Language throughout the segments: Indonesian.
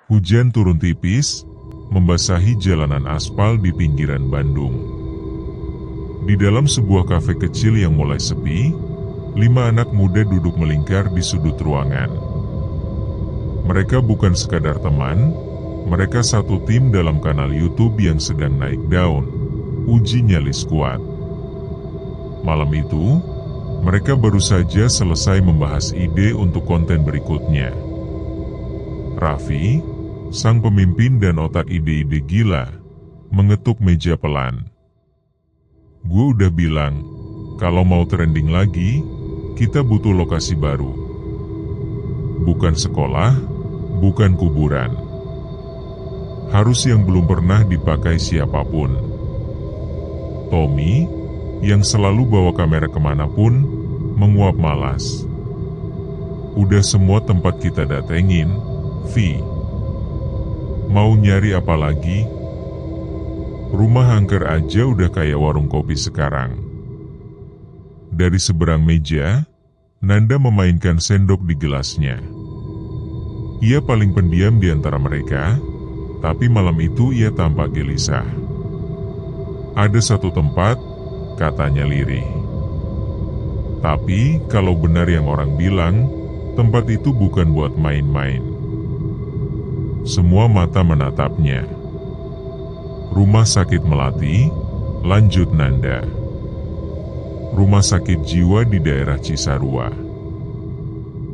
Hujan turun tipis, membasahi jalanan aspal di pinggiran Bandung. Di dalam sebuah kafe kecil yang mulai sepi, 5 anak muda duduk melingkar di sudut ruangan. Mereka bukan sekadar teman, mereka satu tim dalam kanal YouTube yang sedang naik daun, uji nyali skuad. Malam itu, mereka baru saja selesai membahas ide untuk konten berikutnya. Raffi, sang pemimpin dan otak ide-ide gila, mengetuk meja pelan. Gue udah bilang, kalau mau trending lagi, kita butuh lokasi baru. Bukan sekolah, bukan kuburan. Harus yang belum pernah dipakai siapapun. Tommy, yang selalu bawa kamera kemanapun, menguap malas. Udah semua tempat kita datengin, Vi. Mau nyari apa lagi? Rumah angker aja udah kayak warung kopi sekarang. Dari seberang meja, Nanda memainkan sendok di gelasnya. Ia paling pendiam di antara mereka, tapi malam itu ia tampak gelisah. Ada satu tempat, katanya lirih. Tapi kalau benar yang orang bilang, tempat itu bukan buat main-main. Semua mata menatapnya. Rumah sakit Melati, lanjut Nanda. Rumah sakit jiwa di daerah Cisarua.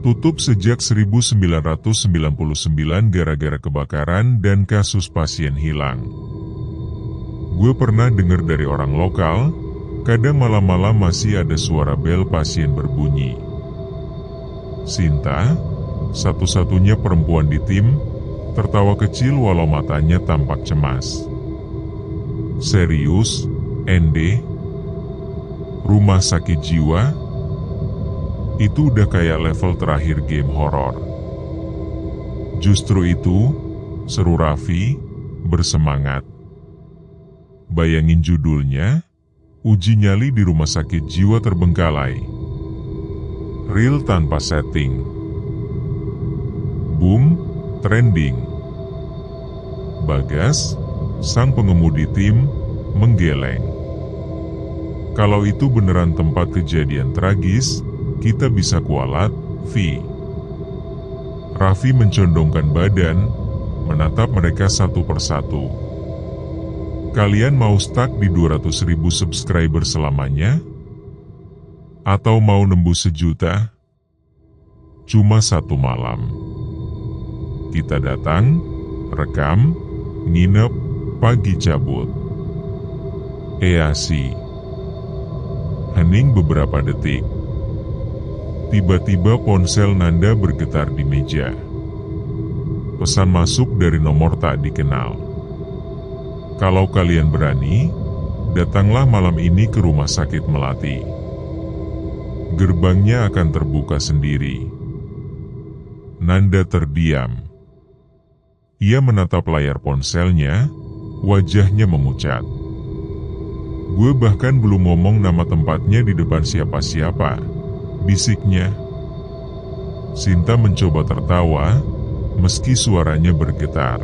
Tutup sejak 1999 gara-gara kebakaran dan kasus pasien hilang. Gue pernah dengar dari orang lokal, kadang malam-malam masih ada suara bel pasien berbunyi. Sinta, satu-satunya perempuan di tim, tertawa kecil walau matanya tampak cemas. Serius, Ende? Rumah sakit jiwa? Itu udah kayak level terakhir game horor. Justru itu, seru Raffi, bersemangat. Bayangin judulnya, uji nyali di rumah sakit jiwa terbengkalai. Real tanpa setting. Boom, trending. Bagas, sang pengemudi tim, menggeleng. Kalau itu beneran tempat kejadian tragis, kita bisa kualat, Vi. Raffi mencondongkan badan, menatap mereka satu persatu. Kalian mau stuck di 200.000 subscriber selamanya? Atau mau nembus 1 juta? Cuma 1 malam. Kita datang, rekam, nginep, pagi cabut. Easi. Hening beberapa detik. Tiba-tiba ponsel Nanda bergetar di meja. Pesan masuk dari nomor tak dikenal. Kalau kalian berani, datanglah malam ini ke rumah sakit Melati. Gerbangnya akan terbuka sendiri. Nanda terdiam. Ia menatap layar ponselnya, wajahnya memucat. Gue bahkan belum ngomong nama tempatnya di depan siapa-siapa, bisiknya. Sinta mencoba tertawa, meski suaranya bergetar.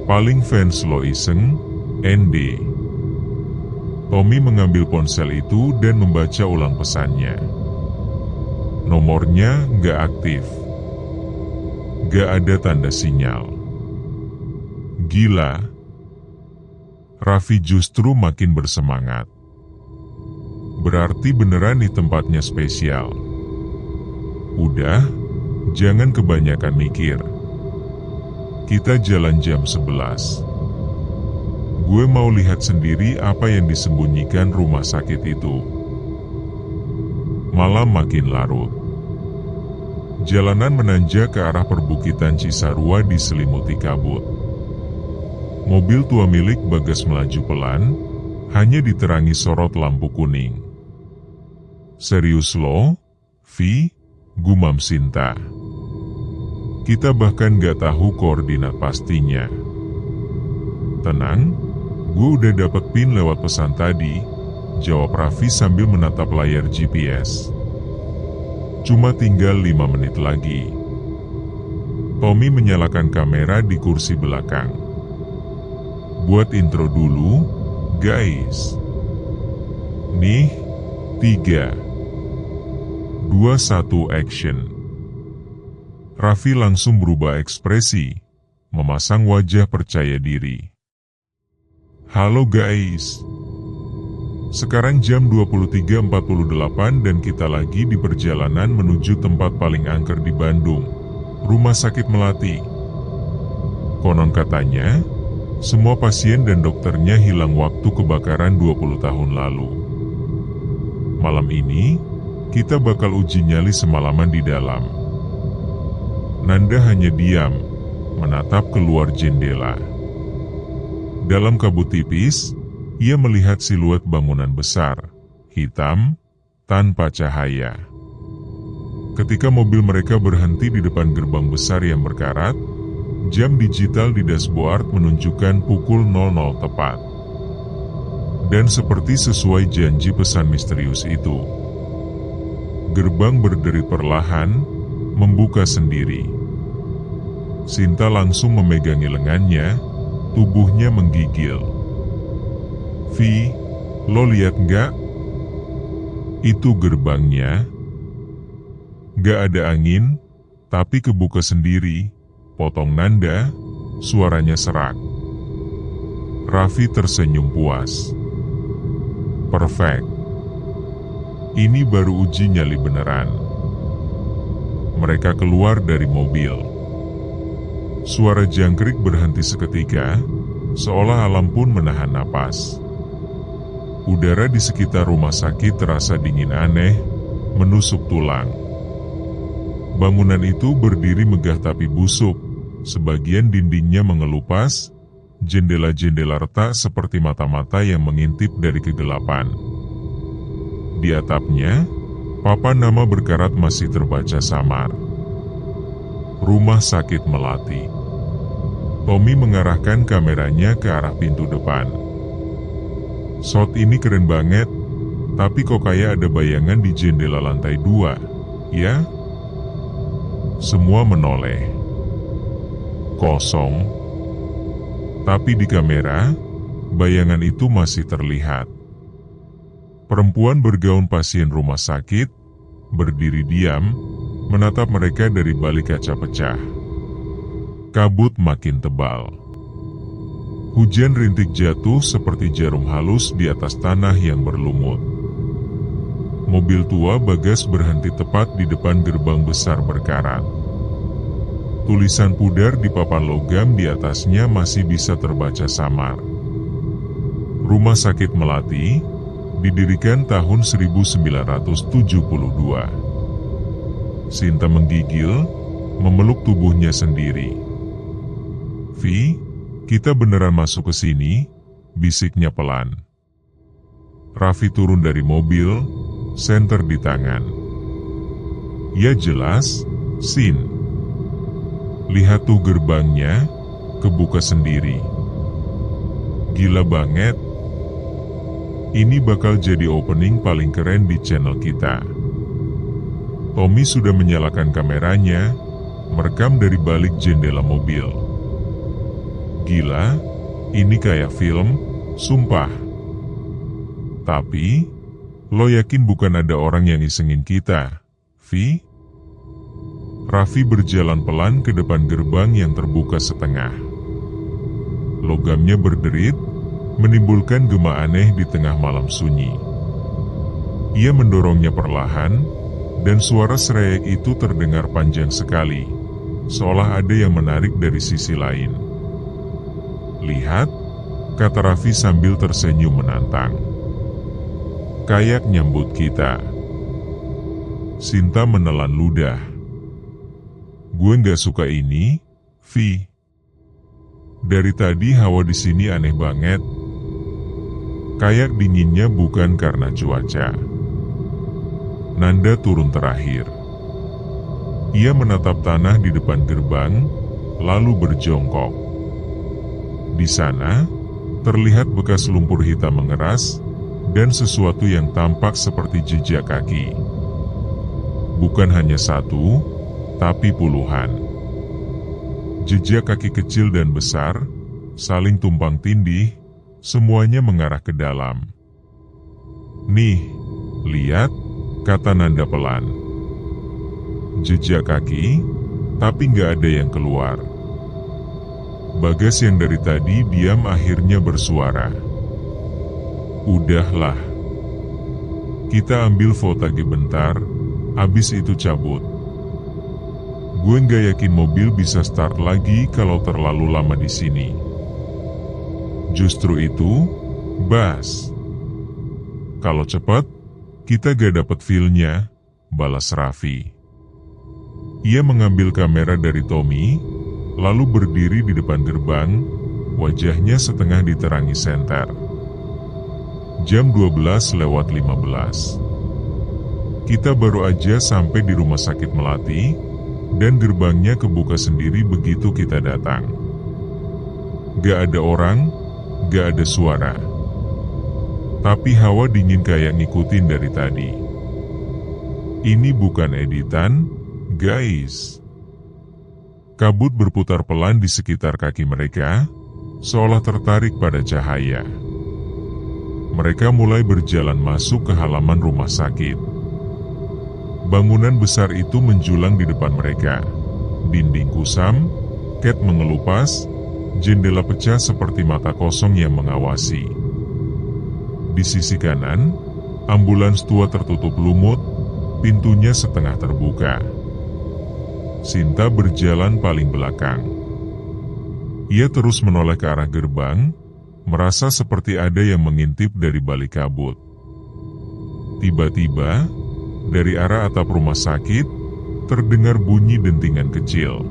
Paling fans lo iseng, Ende. Tommy mengambil ponsel itu dan membaca ulang pesannya. Nomornya nggak aktif. Gak ada tanda sinyal. Gila. Raffi justru makin bersemangat. Berarti beneran di tempatnya spesial. Udah, jangan kebanyakan mikir. Kita jalan jam 11. Gue mau lihat sendiri apa yang disembunyikan rumah sakit itu. Malam makin larut. Jalanan menanjak ke arah perbukitan Cisarua diselimuti kabut. Mobil tua milik Bagas melaju pelan, hanya diterangi sorot lampu kuning. Serius lo, Vi? Gumam Sinta. Kita bahkan gak tahu koordinat pastinya. Tenang, gue udah dapat pin lewat pesan tadi, jawab Raffi sambil menatap layar GPS. Cuma tinggal 5 menit lagi. Tommy menyalakan kamera di kursi belakang. Buat intro dulu, guys. Nih, 3, 2, 1, action. Raffi langsung berubah ekspresi, memasang wajah percaya diri. Halo guys. Sekarang jam 23.48 dan kita lagi di perjalanan menuju tempat paling angker di Bandung, Rumah Sakit Melati. Konon katanya, semua pasien dan dokternya hilang waktu kebakaran 20 tahun lalu. Malam ini, kita bakal uji nyali semalaman di dalam. Nanda hanya diam, menatap keluar jendela. Dalam kabut tipis, ia melihat siluet bangunan besar, hitam, tanpa cahaya. Ketika mobil mereka berhenti di depan gerbang besar yang berkarat, jam digital di dashboard menunjukkan pukul 00 tepat. Dan seperti sesuai janji pesan misterius itu, gerbang berderi perlahan, membuka sendiri. Sinta langsung memegangi lengannya, tubuhnya menggigil. Vi, lo lihat nggak? Itu gerbangnya. Nggak ada angin, tapi kebuka sendiri, potong Nanda, suaranya serak. Raffi tersenyum puas. Perfect. Ini baru uji nyali beneran. Mereka keluar dari mobil. Suara jangkrik berhenti seketika, seolah alam pun menahan napas. Udara di sekitar rumah sakit terasa dingin aneh, menusuk tulang. Bangunan itu berdiri megah tapi busuk, sebagian dindingnya mengelupas, jendela-jendela retak seperti mata-mata yang mengintip dari kegelapan. Di atapnya, papan nama berkarat masih terbaca samar. Rumah Sakit Melati. Tommy mengarahkan kameranya ke arah pintu depan. Shot ini keren banget, tapi kok kayak ada bayangan di jendela lantai 2, ya? Semua menoleh. Kosong. Tapi di kamera, bayangan itu masih terlihat. Perempuan bergaun pasien rumah sakit, berdiri diam, menatap mereka dari balik kaca pecah. Kabut makin tebal. Hujan rintik jatuh seperti jarum halus di atas tanah yang berlumut. Mobil tua Bagas berhenti tepat di depan gerbang besar berkarat. Tulisan pudar di papan logam di atasnya masih bisa terbaca samar. Rumah Sakit Melati, didirikan tahun 1972. Sinta menggigil, memeluk tubuhnya sendiri. Vi, kita beneran masuk ke sini, bisiknya pelan. Raffi turun dari mobil, senter di tangan. Ya jelas, Sin. Lihat tuh gerbangnya, kebuka sendiri. Gila banget. Ini bakal jadi opening paling keren di channel kita. Tommy sudah menyalakan kameranya, merekam dari balik jendela mobil. Gila, ini kayak film, sumpah. Tapi, lo yakin bukan ada orang yang isengin kita, Vi? Raffi berjalan pelan ke depan gerbang yang terbuka setengah. Logamnya berderit, menimbulkan gema aneh di tengah malam sunyi. Ia mendorongnya perlahan, dan suara sereyek itu terdengar panjang sekali, seolah ada yang menarik dari sisi lain. Lihat, kata Raffi sambil tersenyum menantang. Kayak nyambut kita. Sinta menelan ludah. Gue nggak suka ini, Vi. Dari tadi hawa di sini aneh banget. Kayak dinginnya bukan karena cuaca. Nanda turun terakhir. Ia menatap tanah di depan gerbang, lalu berjongkok. Di sana, terlihat bekas lumpur hitam mengeras, dan sesuatu yang tampak seperti jejak kaki. Bukan hanya satu, tapi puluhan. Jejak kaki kecil dan besar, saling tumpang tindih, semuanya mengarah ke dalam. "Nih, lihat," kata Nanda pelan. Jejak kaki, tapi nggak ada yang keluar. Bagas yang dari tadi diam akhirnya bersuara. "Udahlah. Kita ambil foto bentar, abis itu cabut. Gue nggak yakin mobil bisa start lagi kalau terlalu lama di sini." "Justru itu, Bas. Kalau cepat, kita gak dapet feel-nya," balas Raffi. Ia mengambil kamera dari Tommy, lalu berdiri di depan gerbang, wajahnya setengah diterangi senter. Jam 12:15. Kita baru aja sampai di rumah sakit Melati, dan gerbangnya kebuka sendiri begitu kita datang. Gak ada orang, gak ada suara. Tapi hawa dingin kayak ngikutin dari tadi. Ini bukan editan, guys. Kabut berputar pelan di sekitar kaki mereka, seolah tertarik pada cahaya. Mereka mulai berjalan masuk ke halaman rumah sakit. Bangunan besar itu menjulang di depan mereka. Dinding kusam, cat mengelupas, jendela pecah seperti mata kosong yang mengawasi. Di sisi kanan, ambulans tua tertutup lumut, pintunya setengah terbuka. Sinta berjalan paling belakang. Ia terus menoleh ke arah gerbang, merasa seperti ada yang mengintip dari balik kabut. Tiba-tiba, dari arah atap rumah sakit, terdengar bunyi dentingan kecil.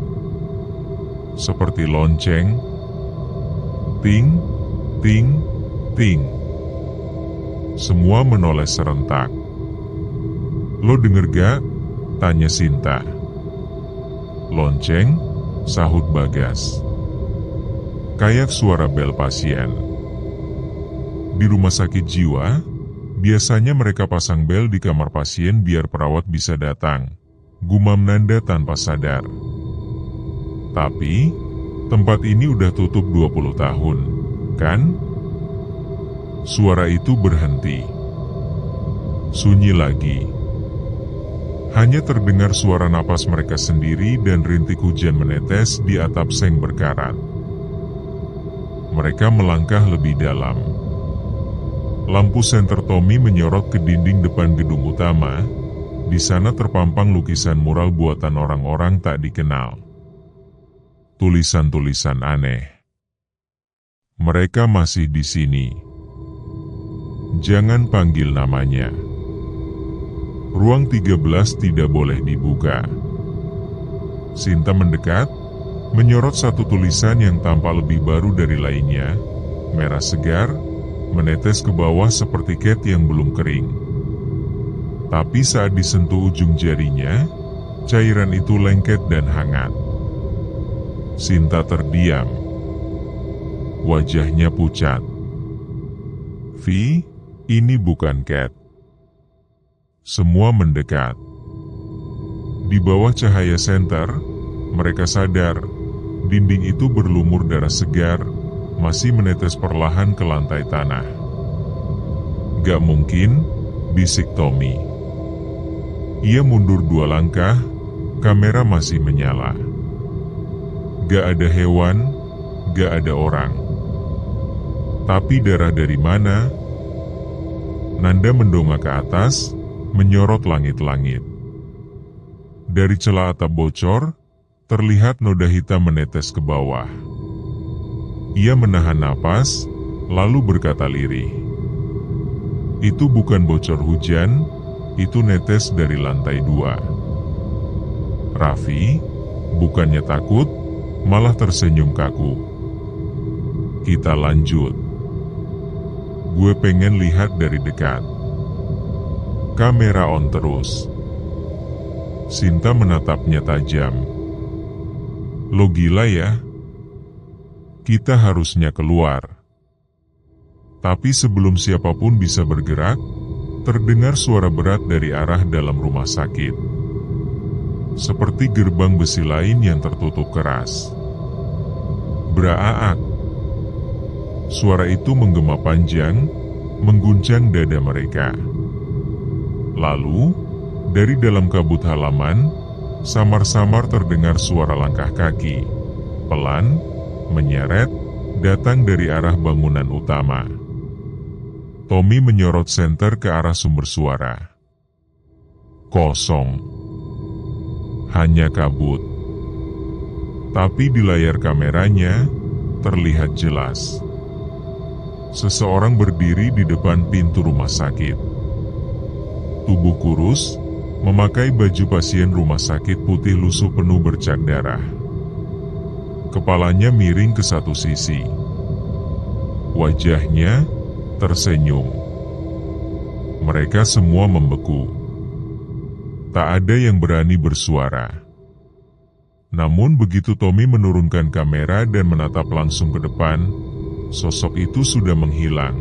Seperti lonceng. Ting, ting, ting. Semua menoleh serentak. "Lo denger gak?" tanya Sinta. "Lonceng," sahut Bagas. "Kayak suara bel pasien." Di rumah sakit jiwa, biasanya mereka pasang bel di kamar pasien biar perawat bisa datang, gumam Nanda tanpa sadar. Tapi, tempat ini udah tutup 20 tahun, kan? Suara itu berhenti. Sunyi lagi. Hanya terdengar suara napas mereka sendiri dan rintik hujan menetes di atap seng berkarat. Mereka melangkah lebih dalam. Lampu senter Tommy menyorot ke dinding depan gedung utama. Di sana terpampang lukisan mural buatan orang-orang tak dikenal. Tulisan-tulisan aneh. "Mereka masih di sini. Jangan panggil namanya. Ruang 13 tidak boleh dibuka." Sinta mendekat, menyorot satu tulisan yang tampak lebih baru dari lainnya, merah segar, menetes ke bawah seperti cat yang belum kering. Tapi saat disentuh ujung jarinya, cairan itu lengket dan hangat. Sinta terdiam. Wajahnya pucat. "Vi, ini bukan cat." Semua mendekat. Di bawah cahaya senter, mereka sadar dinding itu berlumur darah segar, masih menetes perlahan ke lantai tanah. "Gak mungkin," bisik Tommy. Ia mundur 2 langkah, kamera masih menyala. Gak ada hewan, gak ada orang. Tapi darah dari mana? Nanda mendongak ke atas, menyorot langit-langit. Dari celah atap bocor, terlihat noda hitam menetes ke bawah. Ia menahan napas, lalu berkata lirih, "Itu bukan bocor hujan, itu netes dari lantai 2. Raffi, bukannya takut, malah tersenyum kaku. "Kita lanjut. Gue pengen lihat dari dekat." Kamera on terus. Sinta menatapnya tajam. "Lo gila ya? Kita harusnya keluar." Tapi sebelum siapapun bisa bergerak, terdengar suara berat dari arah dalam rumah sakit. Seperti gerbang besi lain yang tertutup keras. Braaak. Suara itu menggema panjang, mengguncang dada mereka. Lalu, dari dalam kabut halaman, samar-samar terdengar suara langkah kaki, pelan, menyeret, datang dari arah bangunan utama. Tommy menyorot senter ke arah sumber suara. Kosong. Hanya kabut. Tapi di layar kameranya, terlihat jelas. Seseorang berdiri di depan pintu rumah sakit. Tubuh kurus, memakai baju pasien rumah sakit putih lusuh penuh bercak darah. Kepalanya miring ke satu sisi. Wajahnya tersenyum. Mereka semua membeku. Tak ada yang berani bersuara. Namun begitu Tommy menurunkan kamera dan menatap langsung ke depan, sosok itu sudah menghilang.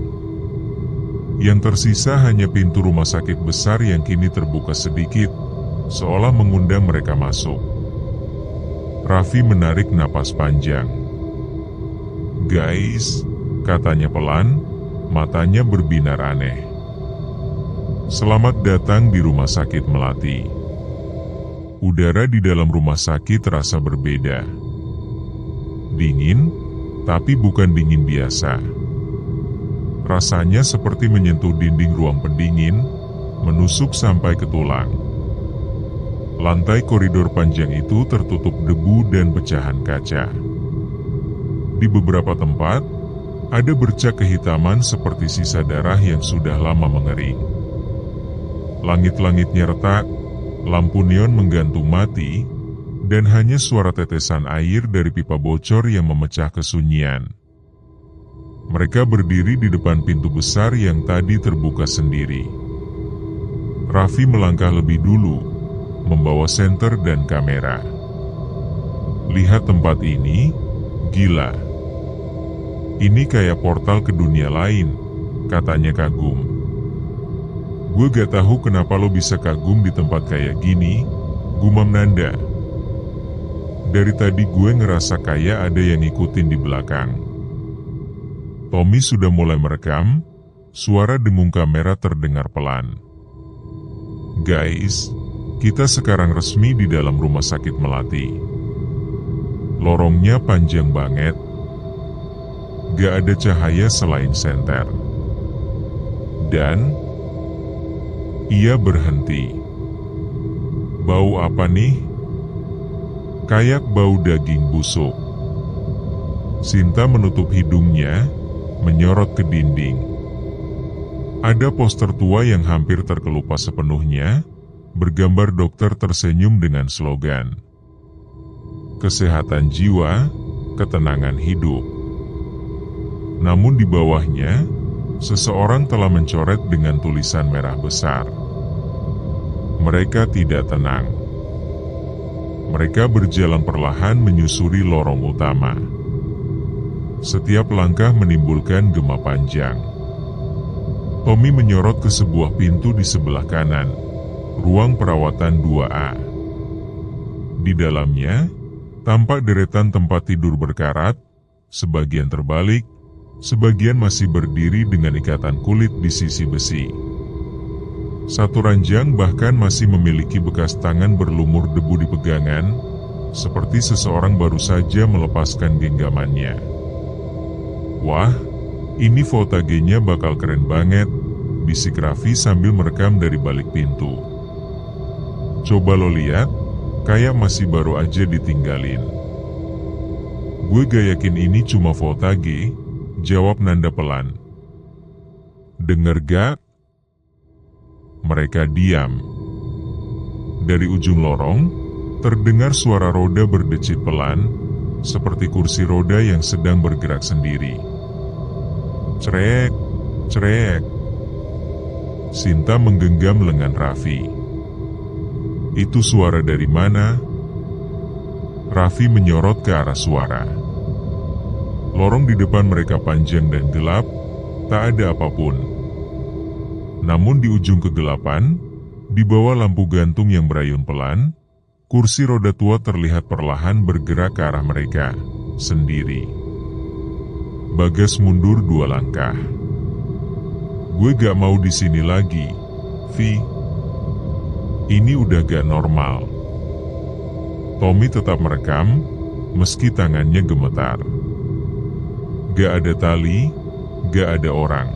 Yang tersisa hanya pintu rumah sakit besar yang kini terbuka sedikit, seolah mengundang mereka masuk. Raffi menarik napas panjang. "Guys," katanya pelan, matanya berbinar aneh. "Selamat datang di rumah sakit Melati." Udara di dalam rumah sakit terasa berbeda. Dingin, tapi bukan dingin biasa. Rasanya seperti menyentuh dinding ruang pendingin, menusuk sampai ke tulang. Lantai koridor panjang itu tertutup debu dan pecahan kaca. Di beberapa tempat, ada bercak kehitaman seperti sisa darah yang sudah lama mengering. Langit-langitnya retak, lampu neon menggantung mati, dan hanya suara tetesan air dari pipa bocor yang memecah kesunyian. Mereka berdiri di depan pintu besar yang tadi terbuka sendiri. Raffi melangkah lebih dulu, membawa senter dan kamera. "Lihat tempat ini, gila. Ini kayak portal ke dunia lain," katanya kagum. "Gue gak tahu kenapa lo bisa kagum di tempat kayak gini," gumam Nanda. "Dari tadi gue ngerasa kayak ada yang ngikutin di belakang." Tommy sudah mulai merekam, suara dengung kamera terdengar pelan. "Guys, kita sekarang resmi di dalam rumah sakit Melati. Lorongnya panjang banget. Gak ada cahaya selain senter. Dan..." Ia berhenti. "Bau apa nih?" "Kayak bau daging busuk." Sinta menutup hidungnya, menyorot ke dinding. Ada poster tua yang hampir terkelupas sepenuhnya, bergambar dokter tersenyum dengan slogan, "Kesehatan jiwa, ketenangan hidup." Namun di bawahnya, seseorang telah mencoret dengan tulisan merah besar, "Mereka tidak tenang." Mereka berjalan perlahan menyusuri lorong utama. Setiap langkah menimbulkan gema panjang. Tommy menyorot ke sebuah pintu di sebelah kanan, ruang perawatan 2A. Di dalamnya, tampak deretan tempat tidur berkarat, sebagian terbalik, sebagian masih berdiri dengan ikatan kulit di sisi besi. Satu ranjang bahkan masih memiliki bekas tangan berlumur debu di pegangan, seperti seseorang baru saja melepaskan genggamannya. "Wah, ini fotogenya bakal keren banget," bisik Raffi sambil merekam dari balik pintu. "Coba lo lihat, kayak masih baru aja ditinggalin." "Gue gak yakin ini cuma fotage," jawab Nanda pelan. "Denger gak?" Mereka diam. Dari ujung lorong, terdengar suara roda berdecit pelan, seperti kursi roda yang sedang bergerak sendiri. "Crek, crek." Sinta menggenggam lengan Raffi. "Itu suara dari mana?" Raffi menyorot ke arah suara. Lorong di depan mereka panjang dan gelap, tak ada apapun. Namun di ujung kegelapan, di bawah lampu gantung yang berayun pelan, kursi roda tua terlihat perlahan bergerak ke arah mereka, sendiri. Bagas mundur 2 langkah. Gue gak mau di sini lagi, Vi. Ini udah gak normal. Tommy tetap merekam, meski tangannya gemetar. Gak ada tali, gak ada orang.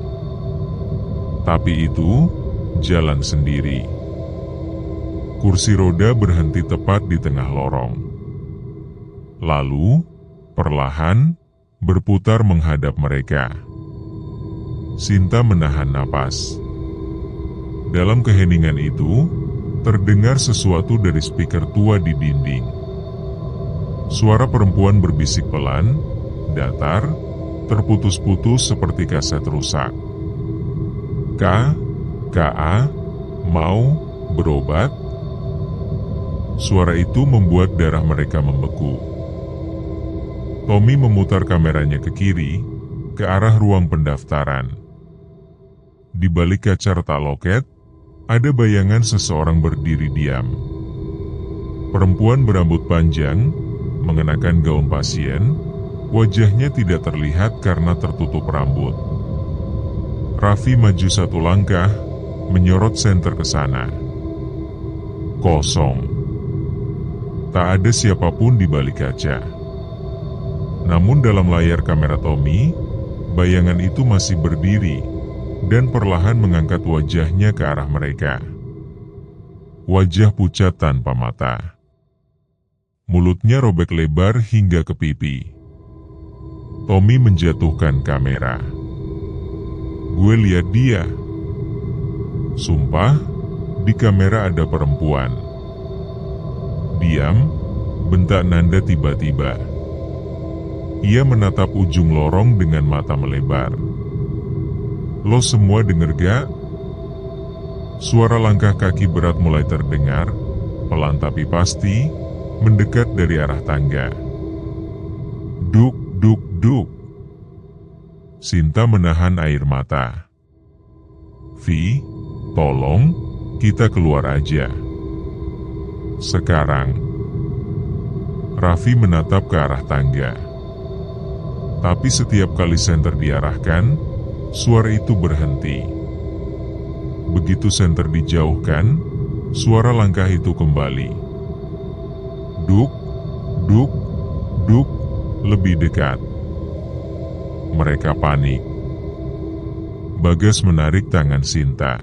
Tapi itu, jalan sendiri. Kursi roda berhenti tepat di tengah lorong. Lalu, perlahan, berputar menghadap mereka. Sinta menahan napas. Dalam keheningan itu, terdengar sesuatu dari speaker tua di dinding. Suara perempuan berbisik pelan, datar, terputus-putus seperti kaset rusak. K.A. mau berobat? Suara itu membuat darah mereka membeku. Tommy memutar kameranya ke kiri, ke arah ruang pendaftaran. Di balik kaca retak loket, ada bayangan seseorang berdiri diam. Perempuan berambut panjang, mengenakan gaun pasien, wajahnya tidak terlihat karena tertutup rambut. Raffi maju 1 langkah, menyorot senter ke sana. Kosong. Tak ada siapapun di balik kaca. Namun dalam layar kamera Tommy, bayangan itu masih berdiri dan perlahan mengangkat wajahnya ke arah mereka. Wajah pucat tanpa mata. Mulutnya robek lebar hingga ke pipi. Tommy menjatuhkan kamera. Gue lihat dia. Sumpah, di kamera ada perempuan. Diam, bentak Nanda tiba-tiba. Ia menatap ujung lorong dengan mata melebar. Lo semua denger gak? Suara langkah kaki berat mulai terdengar, pelan tapi pasti, mendekat dari arah tangga. Duk, duk, duk. Sinta menahan air mata. Vi, tolong, kita keluar aja. Sekarang. Raffi menatap ke arah tangga. Tapi setiap kali senter diarahkan, suara itu berhenti. Begitu senter dijauhkan, suara langkah itu kembali. Duk, duk, duk, lebih dekat. Mereka panik. Bagas menarik tangan Sinta.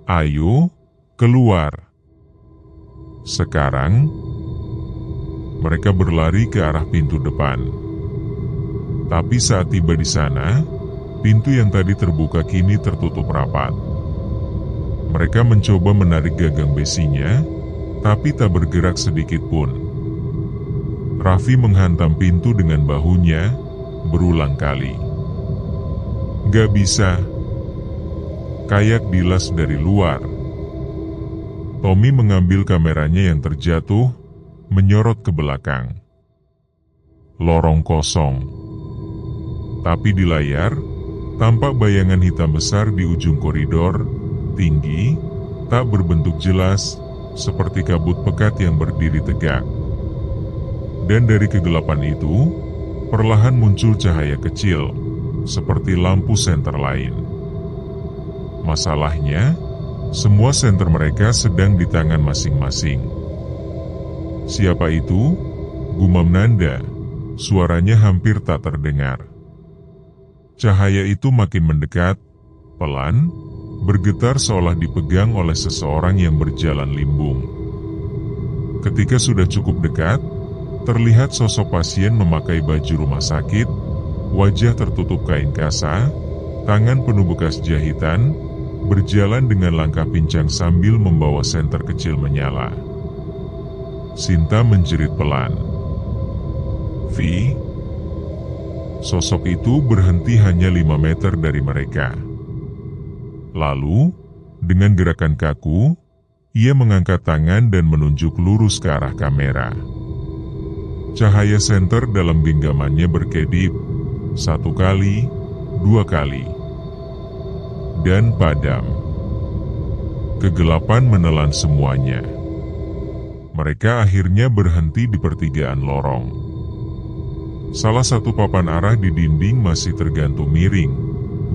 Ayo, keluar. Sekarang, mereka berlari ke arah pintu depan. Tapi saat tiba di sana, pintu yang tadi terbuka kini tertutup rapat. Mereka mencoba menarik gagang besinya, tapi tak bergerak sedikit pun. Raffi menghantam pintu dengan bahunya, berulang kali. Gak bisa. Kayak dilas dari luar. Tommy mengambil kameranya yang terjatuh, menyorot ke belakang. Lorong kosong. Tapi di layar, tampak bayangan hitam besar di ujung koridor, tinggi, tak berbentuk jelas, seperti kabut pekat yang berdiri tegak. Dan dari kegelapan itu, perlahan muncul cahaya kecil, seperti lampu senter lain. Masalahnya, semua senter mereka sedang di tangan masing-masing. Siapa itu? Gumam Nanda, suaranya hampir tak terdengar. Cahaya itu makin mendekat, pelan, bergetar seolah dipegang oleh seseorang yang berjalan limbung. Ketika sudah cukup dekat, terlihat sosok pasien memakai baju rumah sakit, wajah tertutup kain kasa, tangan penuh bekas jahitan, berjalan dengan langkah pincang sambil membawa senter kecil menyala. Sinta menjerit pelan. Vi. Sosok itu berhenti hanya 5 meter dari mereka. Lalu, dengan gerakan kaku, ia mengangkat tangan dan menunjuk lurus ke arah kamera. Cahaya senter dalam genggamannya berkedip, 1 kali, 2 kali. Dan padam. Kegelapan menelan semuanya. Mereka akhirnya berhenti di pertigaan lorong. Salah satu papan arah di dinding masih tergantung miring,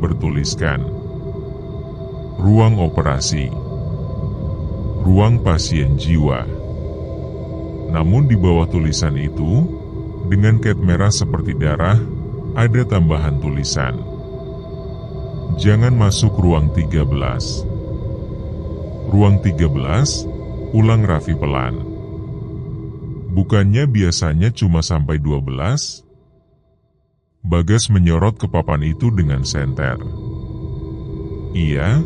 bertuliskan ruang operasi, ruang pasien jiwa. Namun di bawah tulisan itu, dengan cat merah seperti darah, ada tambahan tulisan, jangan masuk ruang 13. Ruang 13, ulang Raffi pelan. Bukannya biasanya cuma sampai 12? Bagas menyorot ke papan itu dengan senter. Iya,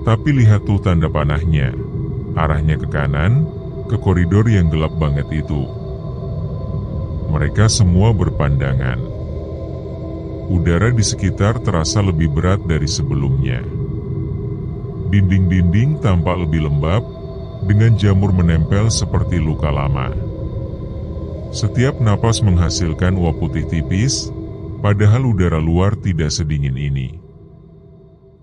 tapi lihat tuh tanda panahnya. Arahnya ke kanan, ke koridor yang gelap banget itu. Mereka semua berpandangan. Udara di sekitar terasa lebih berat dari sebelumnya. Dinding-dinding tampak lebih lembab, dengan jamur menempel seperti luka lama. Setiap napas menghasilkan uap putih tipis, padahal udara luar tidak sedingin ini.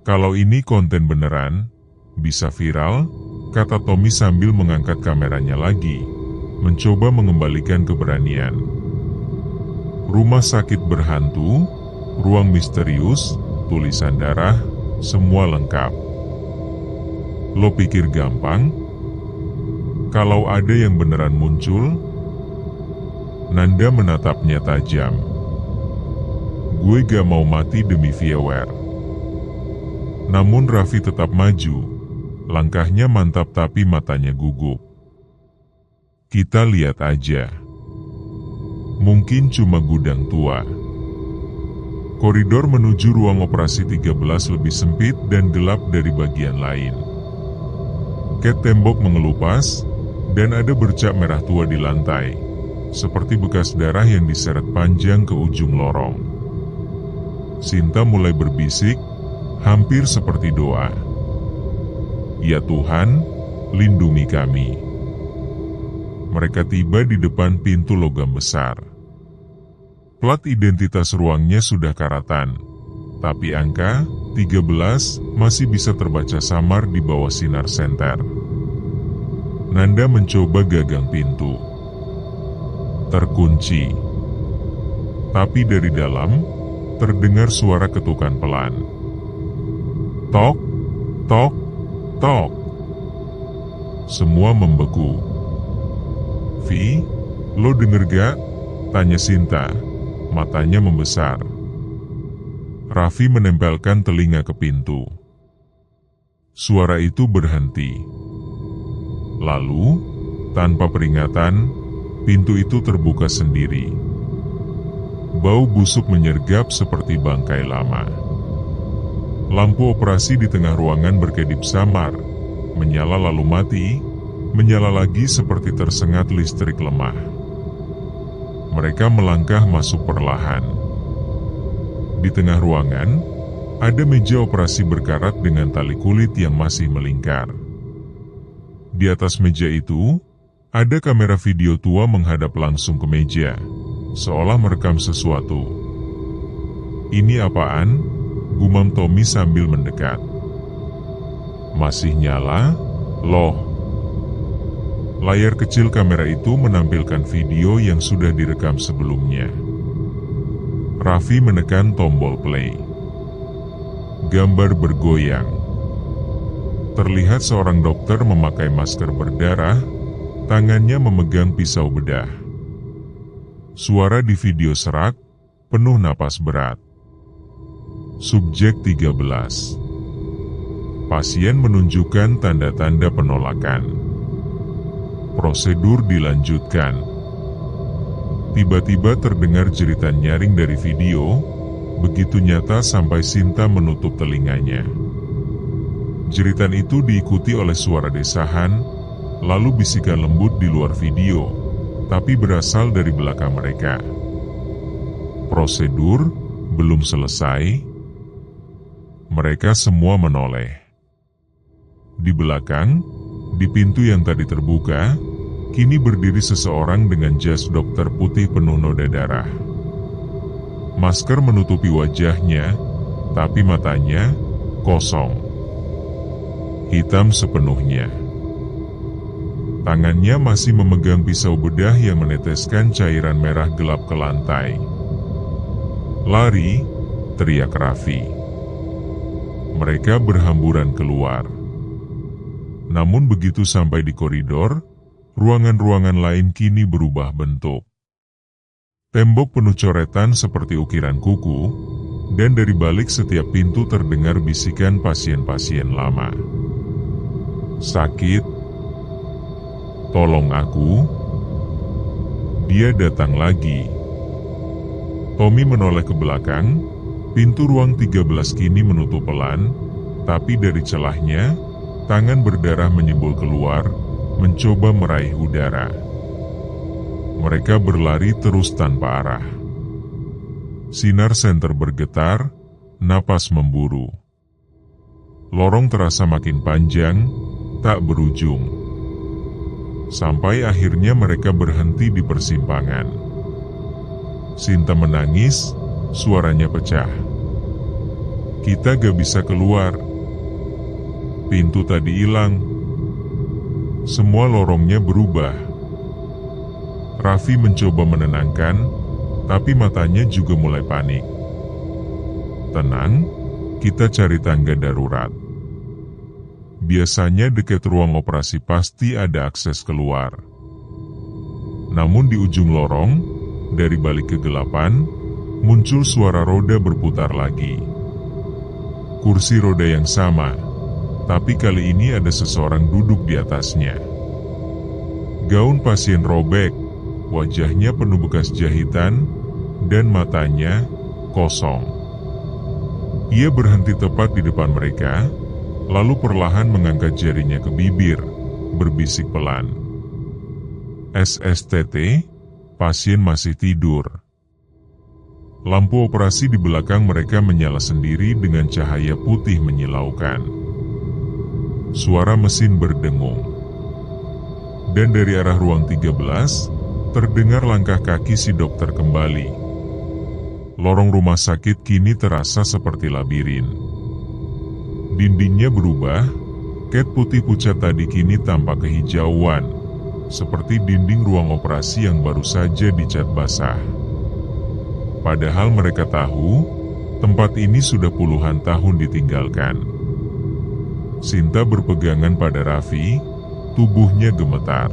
Kalau ini konten beneran, bisa viral, kata Tommy sambil mengangkat kameranya lagi, mencoba mengembalikan keberanian. Rumah sakit berhantu, ruang misterius, tulisan darah, semua lengkap. Lo pikir gampang? Kalau ada yang beneran muncul? Nanda menatapnya tajam. Gue gak mau mati demi viewer. Namun Raffi tetap maju. Langkahnya mantap tapi matanya gugup. Kita lihat aja. Mungkin cuma gudang tua. Koridor menuju ruang operasi 13 lebih sempit dan gelap dari bagian lain. Cat tembok mengelupas, dan ada bercak merah tua di lantai, seperti bekas darah yang diseret panjang ke ujung lorong. Sinta mulai berbisik, hampir seperti doa. Ya Tuhan, lindungi kami. Mereka tiba di depan pintu logam besar. Plat identitas ruangnya sudah karatan, tapi angka 13 masih bisa terbaca samar di bawah sinar senter. Nanda mencoba gagang pintu. Terkunci. Tapi dari dalam, terdengar suara ketukan pelan. Tok, tok, tok. Semua membeku. Vi, lo denger gak? Tanya Sinta. Matanya membesar. Raffi menempelkan telinga ke pintu. Suara itu berhenti. Lalu, tanpa peringatan, pintu itu terbuka sendiri. Bau busuk menyergap seperti bangkai lama. Lampu operasi di tengah ruangan berkedip samar, menyala lalu mati, menyala lagi seperti tersengat listrik lemah. Mereka melangkah masuk perlahan. Di tengah ruangan, ada meja operasi berkarat dengan tali kulit yang masih melingkar. Di atas meja itu, ada kamera video tua menghadap langsung ke meja, seolah merekam sesuatu. Ini apaan? Gumam Tommy sambil mendekat. Masih nyala? Loh. Layar kecil kamera itu menampilkan video yang sudah direkam sebelumnya. Raffi menekan tombol play. Gambar bergoyang. Terlihat seorang dokter memakai masker berdarah, tangannya memegang pisau bedah. Suara di video serak, penuh napas berat. Subjek 13. Pasien menunjukkan tanda-tanda penolakan. Prosedur dilanjutkan. Tiba-tiba terdengar jeritan nyaring dari video, begitu nyata sampai Sinta menutup telinganya. Jeritan itu diikuti oleh suara desahan, lalu bisikan lembut di luar video, tapi berasal dari belakang mereka. Prosedur belum selesai. Mereka semua menoleh. Di belakang, di pintu yang tadi terbuka, kini berdiri seseorang dengan jas dokter putih penuh noda darah. Masker menutupi wajahnya, tapi matanya kosong. Hitam sepenuhnya. Tangannya masih memegang pisau bedah yang meneteskan cairan merah gelap ke lantai. "Lari!" teriak Raffi. Mereka berhamburan keluar. Namun begitu sampai di koridor, ruangan-ruangan lain kini berubah bentuk. Tembok penuh coretan seperti ukiran kuku, dan dari balik setiap pintu terdengar bisikan pasien-pasien lama. "Sakit? Tolong aku." Dia datang lagi. Tommy menoleh ke belakang. Pintu ruang 13 kini menutup pelan, tapi dari celahnya, tangan berdarah menyembul keluar, mencoba meraih udara. Mereka berlari terus tanpa arah. Sinar senter bergetar, napas memburu. Lorong terasa makin panjang, tak berujung. Sampai akhirnya mereka berhenti di persimpangan. Sinta menangis, suaranya pecah. "Kita gak bisa keluar. Pintu tadi hilang. Semua lorongnya berubah." Raffi mencoba menenangkan, tapi matanya juga mulai panik. "Tenang, kita cari tangga darurat. Biasanya dekat ruang operasi pasti ada akses keluar." Namun di ujung lorong, dari balik kegelapan, muncul suara roda berputar lagi. Kursi roda yang sama, tapi kali ini ada seseorang duduk di atasnya. Gaun pasien robek, wajahnya penuh bekas jahitan, dan matanya kosong. Ia berhenti tepat di depan mereka, lalu perlahan mengangkat jarinya ke bibir, berbisik pelan. "SSTT, pasien masih tidur." Lampu operasi di belakang mereka menyala sendiri dengan cahaya putih menyilaukan. Suara mesin berdengung. Dan dari arah ruang 13, terdengar langkah kaki si dokter kembali. Lorong rumah sakit kini terasa seperti labirin. Dindingnya berubah, cat putih pucat tadi kini tampak kehijauan, seperti dinding ruang operasi yang baru saja dicat basah. Padahal mereka tahu, tempat ini sudah puluhan tahun ditinggalkan. Sinta berpegangan pada Raffi, tubuhnya gemetar.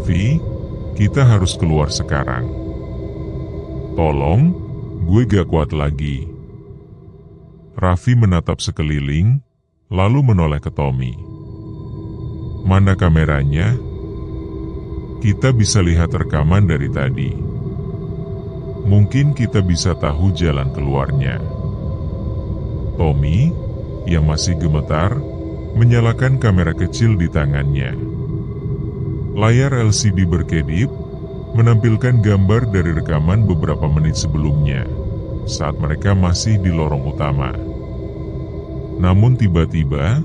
"Vi, kita harus keluar sekarang. Tolong, gue gak kuat lagi." Raffi menatap sekeliling, lalu menoleh ke Tommy. "Mana kameranya? Kita bisa lihat rekaman dari tadi. Mungkin kita bisa tahu jalan keluarnya." Tommy, yang masih gemetar, menyalakan kamera kecil di tangannya. Layar LCD berkedip, menampilkan gambar dari rekaman beberapa menit sebelumnya, saat mereka masih di lorong utama. Namun tiba-tiba,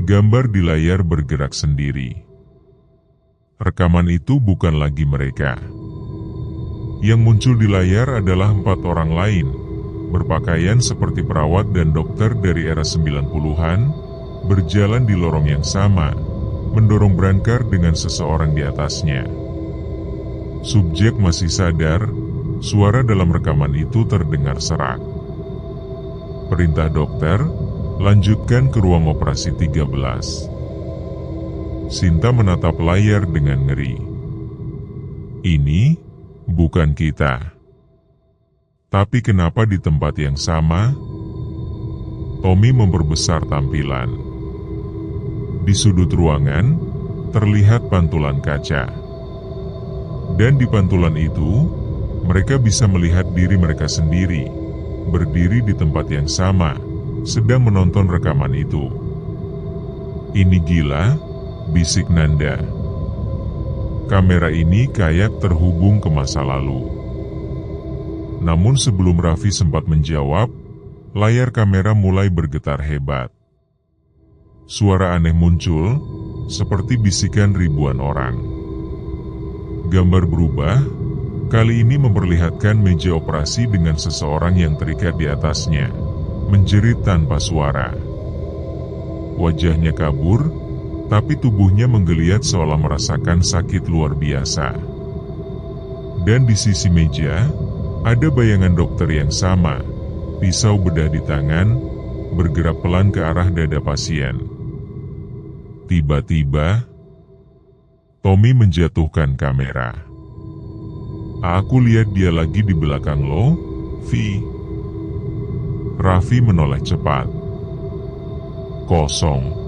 gambar di layar bergerak sendiri. Rekaman itu bukan lagi mereka. Yang muncul di layar adalah 4 orang lain, berpakaian seperti perawat dan dokter dari era 90-an, berjalan di lorong yang sama, mendorong brankar dengan seseorang di atasnya. Subjek masih sadar, suara dalam rekaman itu terdengar serak. "Perintah dokter, lanjutkan ke ruang operasi 13. Sinta menatap layar dengan ngeri. "Ini bukan kita. Tapi kenapa di tempat yang sama?" Tommy memperbesar tampilan. Di sudut ruangan, terlihat pantulan kaca. Dan di pantulan itu, mereka bisa melihat diri mereka sendiri, berdiri di tempat yang sama, sedang menonton rekaman itu. "Ini gila," bisik Nanda. "Kamera ini kayak terhubung ke masa lalu." Namun sebelum Raffi sempat menjawab, layar kamera mulai bergetar hebat. Suara aneh muncul, seperti bisikan ribuan orang. Gambar berubah, kali ini memperlihatkan meja operasi dengan seseorang yang terikat di atasnya, menjerit tanpa suara. Wajahnya kabur, tapi tubuhnya menggeliat seolah merasakan sakit luar biasa. Dan di sisi meja, Ada bayangan dokter yang sama, pisau bedah di tangan, bergerak pelan ke arah dada pasien. Tiba-tiba, Tommy menjatuhkan kamera. Aku lihat dia lagi di belakang lo, Vi. Raffi menoleh cepat. Kosong.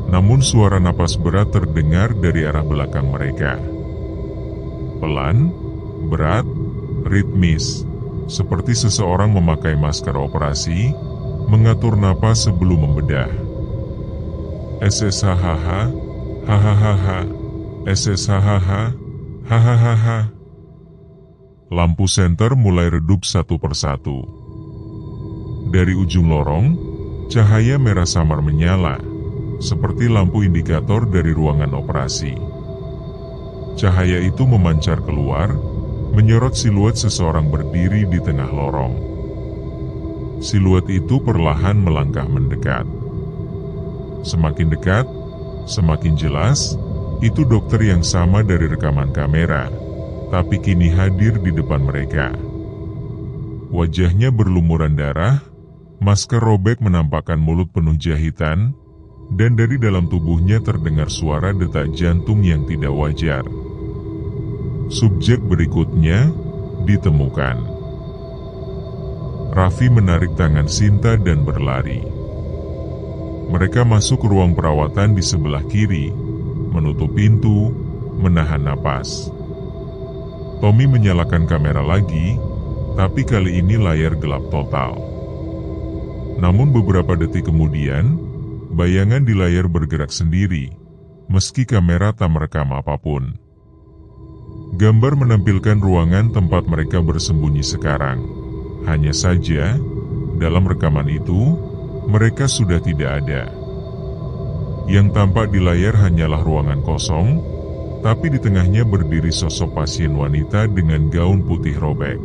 Namun suara napas berat terdengar dari arah belakang mereka. Pelan, berat, ritmis, seperti seseorang memakai masker operasi, mengatur napas sebelum membedah. SSHHH, hahaha, SSHHH, hahaha. Lampu senter mulai redup satu persatu. Dari ujung lorong, cahaya merah samar menyala, seperti lampu indikator dari ruangan operasi. Cahaya itu memancar keluar, menyorot siluet seseorang berdiri di tengah lorong. Siluet itu perlahan melangkah mendekat. Semakin dekat, semakin jelas, itu dokter yang sama dari rekaman kamera, tapi kini hadir di depan mereka. Wajahnya berlumuran darah, masker robek menampakkan mulut penuh jahitan, dan dari dalam tubuhnya terdengar suara detak jantung yang tidak wajar. Subjek berikutnya ditemukan. Raffi menarik tangan Sinta dan berlari. Mereka masuk ke ruang perawatan di sebelah kiri, menutup pintu, menahan napas. Tommy menyalakan kamera lagi, tapi kali ini layar gelap total. Namun beberapa detik kemudian, bayangan di layar bergerak sendiri, meski kamera tak merekam apapun. Gambar menampilkan ruangan tempat mereka bersembunyi sekarang. Hanya saja, dalam rekaman itu, mereka sudah tidak ada. Yang tampak di layar hanyalah ruangan kosong, tapi di tengahnya berdiri sosok pasien wanita dengan gaun putih robek.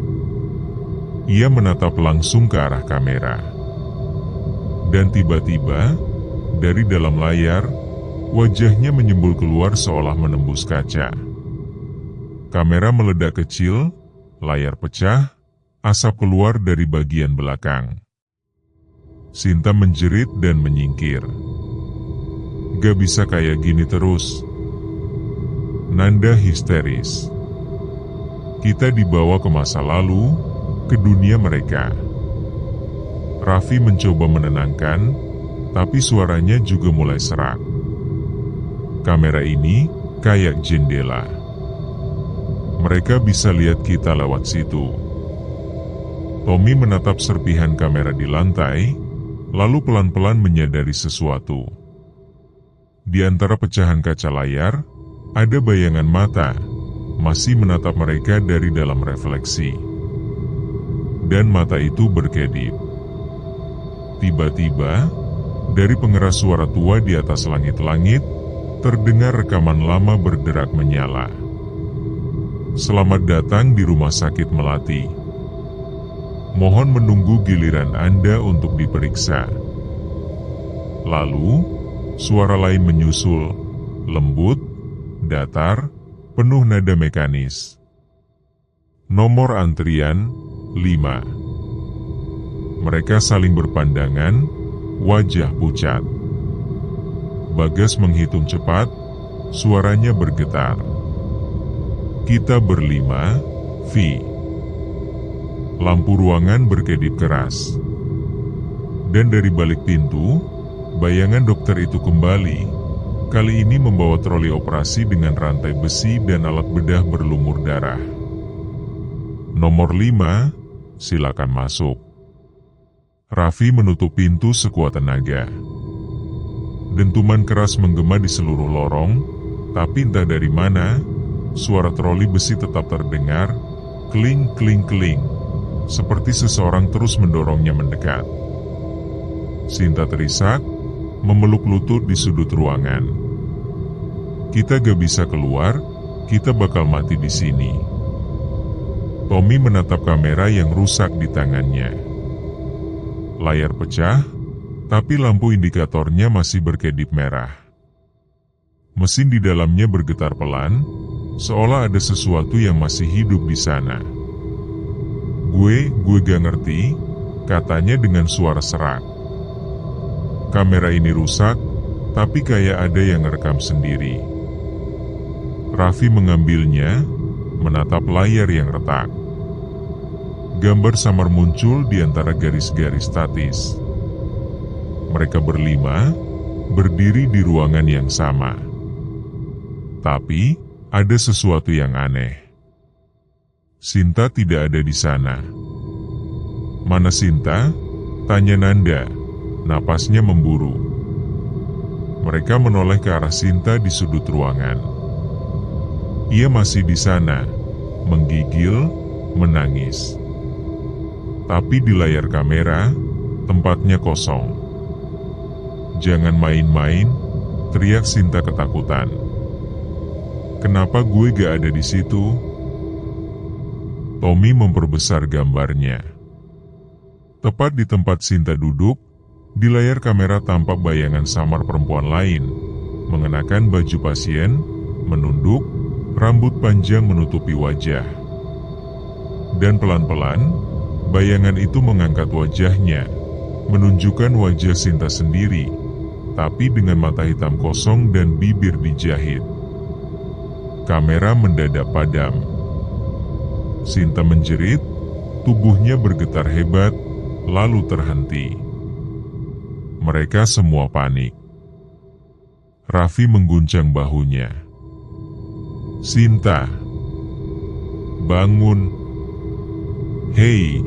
Ia menatap langsung ke arah kamera. Dan tiba-tiba, dari dalam layar, wajahnya menyembul keluar seolah menembus kaca. Kamera meledak kecil, layar pecah, asap keluar dari bagian belakang. Sinta menjerit dan menyingkir. Gak bisa kayak gini terus. Nanda histeris. Kita dibawa ke masa lalu, ke dunia mereka. Raffi mencoba menenangkan, tapi suaranya juga mulai serak. Kamera ini kayak jendela. Mereka bisa lihat kita lewat situ. Tommy menatap serpihan kamera di lantai, lalu pelan-pelan menyadari sesuatu. Di antara pecahan kaca layar, ada bayangan mata, masih menatap mereka dari dalam refleksi. Dan mata itu berkedip. Tiba-tiba, dari pengeras suara tua di atas langit-langit, terdengar rekaman lama berderak menyala. Selamat datang di Rumah Sakit Melati. Mohon menunggu giliran Anda untuk diperiksa. Lalu, suara lain menyusul, lembut, datar, penuh nada mekanis. Nomor antrian 5. Mereka saling berpandangan, wajah pucat. Bagas menghitung cepat, suaranya bergetar. Kita berlima, Vi. Lampu ruangan berkedip keras. Dan dari balik pintu, bayangan dokter itu kembali, kali ini membawa troli operasi dengan rantai besi dan alat bedah berlumur darah. Nomor 5, silakan masuk. Raffi menutup pintu sekuat tenaga. Dentuman keras menggema di seluruh lorong, tapi entah dari mana, suara troli besi tetap terdengar, kling kling kling, seperti seseorang terus mendorongnya mendekat. Sinta terisak, memeluk lutut di sudut ruangan. Kita gak bisa keluar, kita bakal mati di sini. Tommy menatap kamera yang rusak di tangannya. Layar pecah, tapi lampu indikatornya masih berkedip merah. Mesin di dalamnya bergetar pelan, seolah ada sesuatu yang masih hidup di sana. Gue gak ngerti, katanya dengan suara serak. Kamera ini rusak, tapi kayak ada yang ngerekam sendiri. Raffi mengambilnya, menatap layar yang retak. Gambar samar muncul di antara garis-garis statis. Mereka berlima, berdiri di ruangan yang sama. Tapi, ada sesuatu yang aneh. Sinta tidak ada di sana. Mana Sinta? Tanya Nanda, napasnya memburu. Mereka menoleh ke arah Sinta di sudut ruangan. Ia masih di sana, menggigil, menangis. Tapi di layar kamera, tempatnya kosong. Jangan main-main, teriak Sinta ketakutan. Kenapa gue gak ada di situ? Tommy memperbesar gambarnya. Tepat di tempat Sinta duduk, di layar kamera tampak bayangan samar perempuan lain, mengenakan baju pasien, menunduk, rambut panjang menutupi wajah. Dan pelan-pelan, bayangan itu mengangkat wajahnya, menunjukkan wajah Sinta sendiri, tapi dengan mata hitam kosong dan bibir dijahit. Kamera mendadak padam. Sinta menjerit, tubuhnya bergetar hebat, lalu terhenti. Mereka semua panik. Raffi mengguncang bahunya. Sinta, bangun. Hei.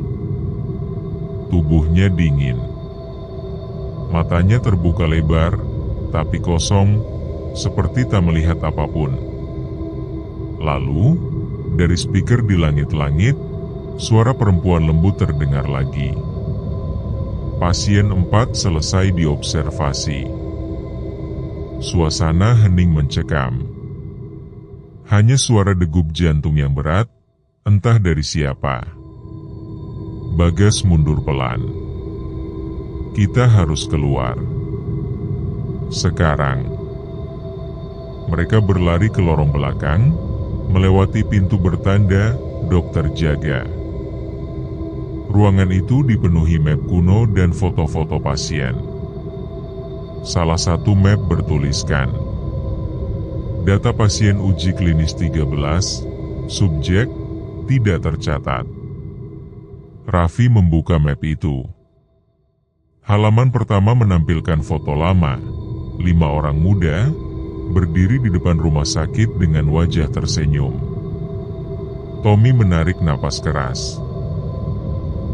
Tubuhnya dingin. Matanya terbuka lebar, tapi kosong, seperti tak melihat apapun. Lalu, dari speaker di langit-langit, suara perempuan lembut terdengar lagi. Pasien 4 selesai diobservasi. Suasana hening mencekam. Hanya suara degup jantung yang berat, entah dari siapa. Bagas mundur pelan. Kita harus keluar. Sekarang. Mereka berlari ke lorong belakang, melewati pintu bertanda, dokter jaga. Ruangan itu dipenuhi map kuno dan foto-foto pasien. Salah satu map bertuliskan, data pasien uji klinis 13, subjek, tidak tercatat. Raffi membuka map itu. Halaman pertama menampilkan foto lama, 5 orang muda, berdiri di depan rumah sakit dengan wajah tersenyum. Tommy menarik napas keras.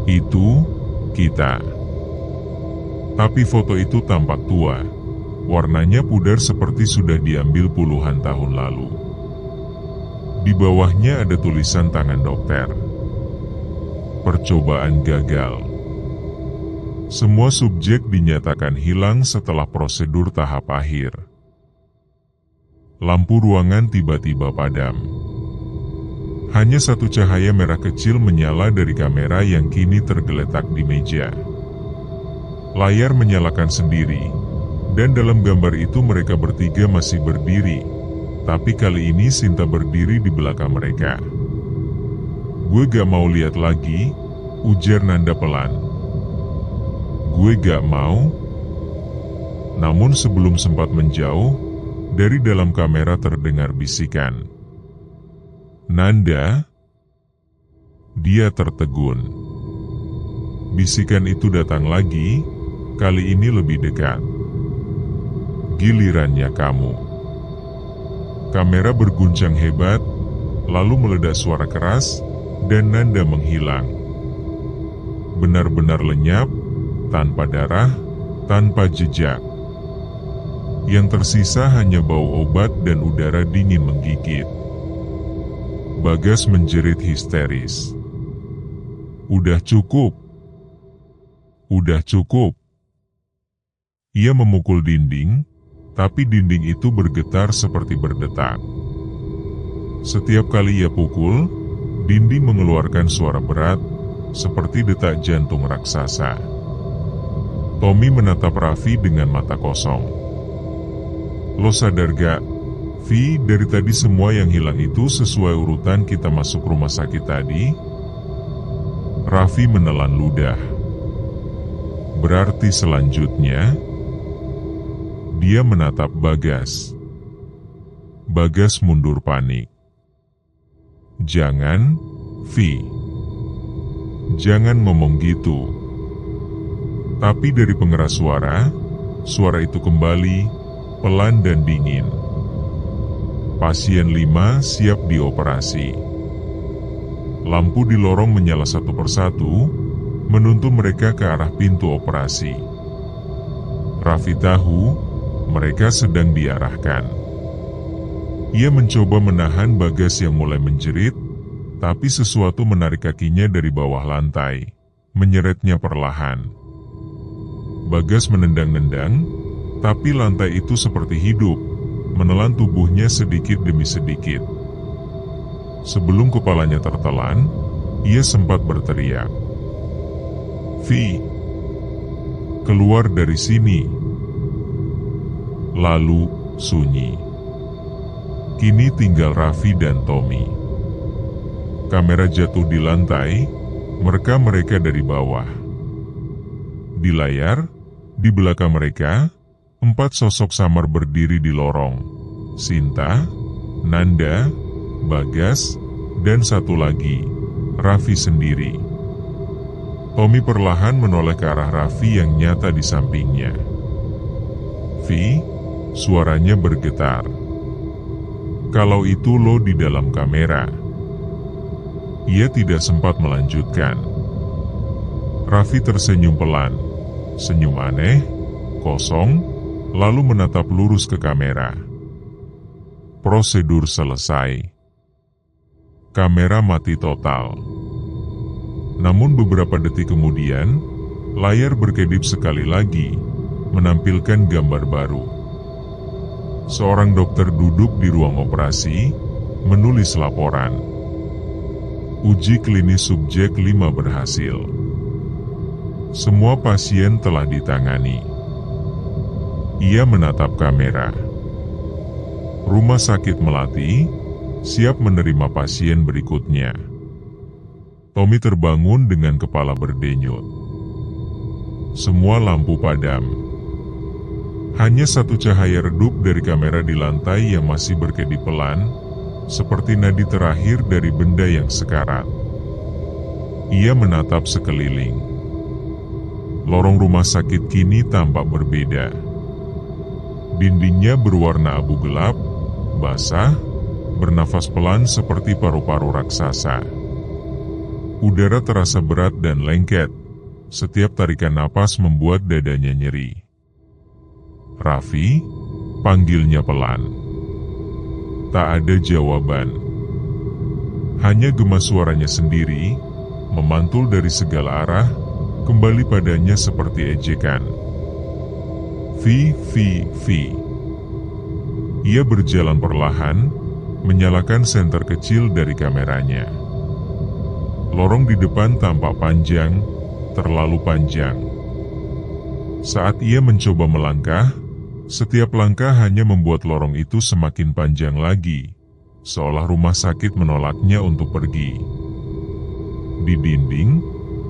Itu, kita. Tapi foto itu tampak tua. Warnanya pudar seperti sudah diambil puluhan tahun lalu. Di bawahnya ada tulisan tangan dokter. Percobaan gagal. Semua subjek dinyatakan hilang setelah prosedur tahap akhir. Lampu ruangan tiba-tiba padam. Hanya satu cahaya merah kecil menyala dari kamera yang kini tergeletak di meja. Layar menyalakan sendiri, dan dalam gambar itu mereka bertiga masih berdiri, tapi kali ini Sinta berdiri di belakang mereka. Gue gak mau lihat lagi, ujar Nanda pelan. Gue gak mau. Namun sebelum sempat menjauh, dari dalam kamera terdengar bisikan. Nanda. Dia tertegun. Bisikan itu datang lagi, kali ini lebih dekat. Gilirannya kamu. Kamera berguncang hebat, lalu meledak suara keras, dan Nanda menghilang. Benar-benar lenyap, tanpa darah, tanpa jejak. Yang tersisa hanya bau obat dan udara dingin menggigit. Bagas menjerit histeris. Udah cukup. Udah cukup. Ia memukul dinding, tapi dinding itu bergetar seperti berdetak. Setiap kali ia pukul, dinding mengeluarkan suara berat, seperti detak jantung raksasa. Tommy menatap Raffi dengan mata kosong. Lo sadar gak, Vi, dari tadi semua yang hilang itu sesuai urutan kita masuk rumah sakit tadi? Raffi menelan ludah. Berarti selanjutnya, dia menatap Bagas. Bagas mundur panik. "Jangan, Vi. Jangan ngomong gitu." Tapi dari pengeras suara itu kembali, pelan dan dingin. "Pasien 5 siap dioperasi." Lampu di lorong menyala satu persatu, menuntun mereka ke arah pintu operasi. Raffi tahu mereka sedang diarahkan. Ia mencoba menahan Bagas yang mulai menjerit, tapi sesuatu menarik kakinya dari bawah lantai, menyeretnya perlahan. Bagas menendang-nendang, tapi lantai itu seperti hidup, menelan tubuhnya sedikit demi sedikit. Sebelum kepalanya tertelan, ia sempat berteriak, "Vi, keluar dari sini." Lalu, sunyi. Kini tinggal Raffi dan Tommy. Kamera jatuh di lantai, merekam mereka dari bawah. Di layar, di belakang mereka, 4 sosok samar berdiri di lorong. Sinta, Nanda, Bagas, dan satu lagi, Raffi sendiri. Tommy perlahan menoleh ke arah Raffi yang nyata di sampingnya. "Vi," suaranya bergetar. "Kalau itu lo di dalam kamera." Ia tidak sempat melanjutkan. Raffi tersenyum pelan, senyum aneh, kosong, lalu menatap lurus ke kamera. Prosedur selesai. Kamera mati total. Namun beberapa detik kemudian, layar berkedip sekali lagi, menampilkan gambar baru. Seorang dokter duduk di ruang operasi, menulis laporan. "Uji klinis subjek 5 berhasil. Semua pasien telah ditangani." Ia menatap kamera. Rumah sakit Melati siap menerima pasien berikutnya. Tommy terbangun dengan kepala berdenyut. Semua lampu padam. Hanya satu cahaya redup dari kamera di lantai yang masih berkedip pelan, seperti nadi terakhir dari benda yang sekarat. Ia menatap sekeliling. Lorong rumah sakit kini tampak berbeda. Dindingnya berwarna abu gelap, basah, bernafas pelan seperti paru-paru raksasa. Udara terasa berat dan lengket. Setiap tarikan napas membuat dadanya nyeri. "Raffi," panggilnya pelan. Tak ada jawaban. Hanya gema suaranya sendiri, memantul dari segala arah, kembali padanya seperti ejekan. "Vi, Vi, Vi." Ia berjalan perlahan, menyalakan senter kecil dari kameranya. Lorong di depan tampak panjang, terlalu panjang. Saat ia mencoba melangkah, setiap langkah hanya membuat lorong itu semakin panjang lagi, seolah rumah sakit menolaknya untuk pergi. Di dinding,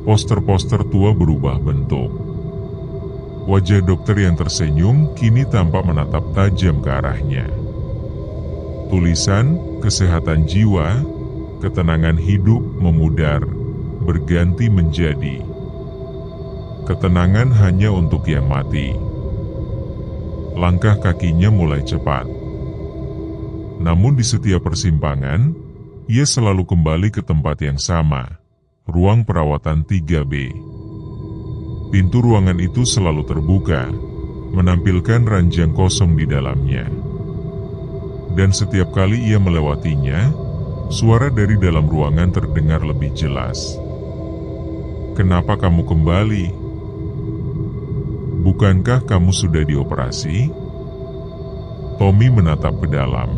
poster-poster tua berubah bentuk. Wajah dokter yang tersenyum kini tampak menatap tajam ke arahnya. Tulisan, "Kesehatan jiwa, ketenangan hidup memudar, berganti menjadi ketenangan hanya untuk yang mati." Langkah kakinya mulai cepat. Namun di setiap persimpangan, ia selalu kembali ke tempat yang sama, ruang perawatan 3B. Pintu ruangan itu selalu terbuka, menampilkan ranjang kosong di dalamnya. Dan setiap kali ia melewatinya, suara dari dalam ruangan terdengar lebih jelas. "Kenapa kamu kembali? Bukankah kamu sudah dioperasi?" Tommy menatap ke dalam.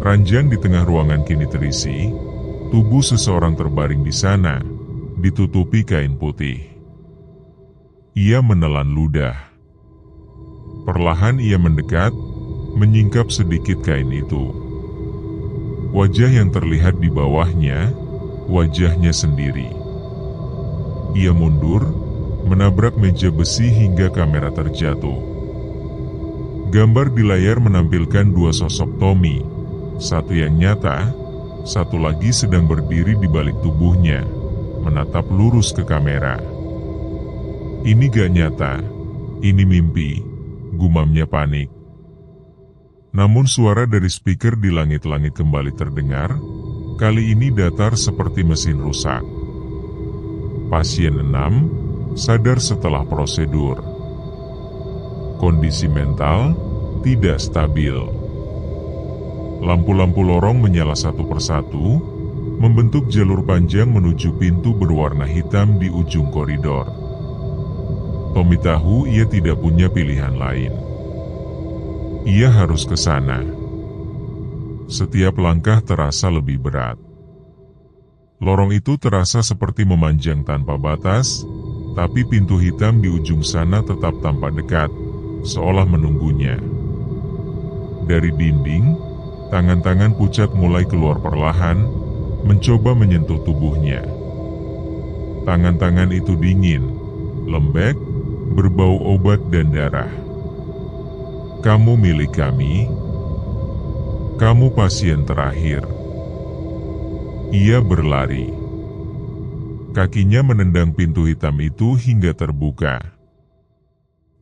Ranjang di tengah ruangan kini terisi, tubuh seseorang terbaring di sana, ditutupi kain putih. Ia menelan ludah. Perlahan ia mendekat, menyingkap sedikit kain itu. Wajah yang terlihat di bawahnya, wajahnya sendiri. Ia mundur, menabrak meja besi hingga kamera terjatuh. Gambar di layar menampilkan dua sosok Tommy, satu yang nyata, satu lagi sedang berdiri di balik tubuhnya, menatap lurus ke kamera. Ini gak nyata, ini mimpi, gumamnya panik. Namun suara dari speaker di langit-langit kembali terdengar, kali ini datar seperti mesin rusak. Pasien 6 sadar setelah prosedur. Kondisi mental tidak stabil. Lampu-lampu lorong menyala satu persatu, membentuk jalur panjang menuju pintu berwarna hitam di ujung koridor. Tommy tahu ia tidak punya pilihan lain. Ia harus ke sana. Setiap langkah terasa lebih berat. Lorong itu terasa seperti memanjang tanpa batas, tapi pintu hitam di ujung sana tetap tampak dekat, seolah menunggunya. Dari dinding, tangan-tangan pucat mulai keluar perlahan, mencoba menyentuh tubuhnya. Tangan-tangan itu dingin, lembek, berbau obat dan darah. Kamu milik kami. Kamu pasien terakhir. Ia berlari. Kakinya menendang pintu hitam itu hingga terbuka.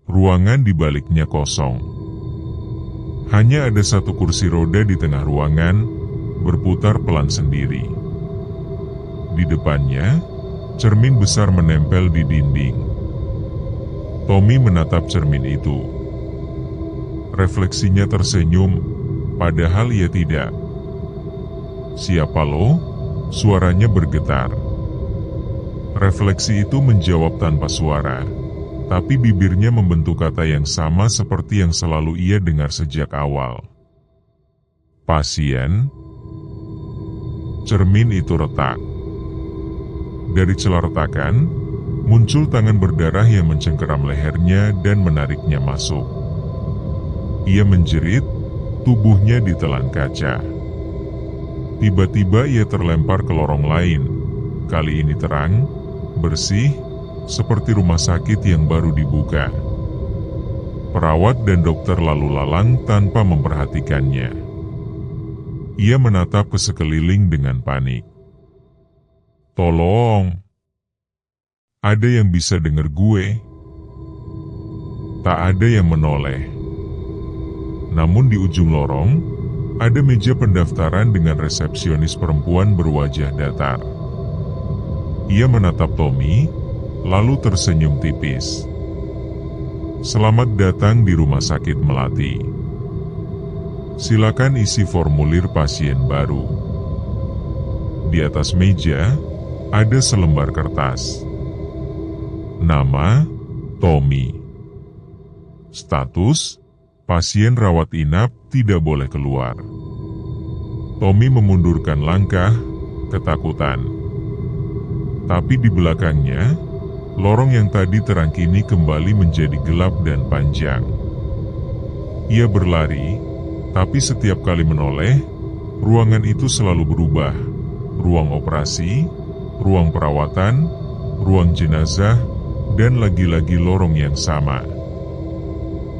Ruangan di baliknya kosong. Hanya ada satu kursi roda di tengah ruangan, berputar pelan sendiri. Di depannya, cermin besar menempel di dinding. Tommy menatap cermin itu. Refleksinya tersenyum, padahal ia tidak. Siapa lo? Suaranya bergetar. Refleksi itu menjawab tanpa suara, tapi bibirnya membentuk kata yang sama seperti yang selalu ia dengar sejak awal. Pasien. Cermin itu retak. Dari celah retakan, muncul tangan berdarah yang mencengkeram lehernya dan menariknya masuk. Ia menjerit, tubuhnya ditelan kaca. Tiba-tiba ia terlempar ke lorong lain. Kali ini terang, bersih, seperti rumah sakit yang baru dibuka. Perawat dan dokter lalu lalang tanpa memperhatikannya. Ia menatap ke sekeliling dengan panik. Tolong! Ada yang bisa dengar gue? Tak ada yang menoleh. Namun di ujung lorong, ada meja pendaftaran dengan resepsionis perempuan berwajah datar. Ia menatap Tommy, lalu tersenyum tipis. Selamat datang di Rumah Sakit Melati. Silakan isi formulir pasien baru. Di atas meja, ada selembar kertas. Nama, Tommy. Status, pasien rawat inap tidak boleh keluar. Tommy memundurkan langkah, ketakutan. Tapi di belakangnya, lorong yang tadi terang kini kembali menjadi gelap dan panjang. Ia berlari, tapi setiap kali menoleh, ruangan itu selalu berubah. Ruang operasi, ruang perawatan, ruang jenazah, dan lagi-lagi lorong yang sama.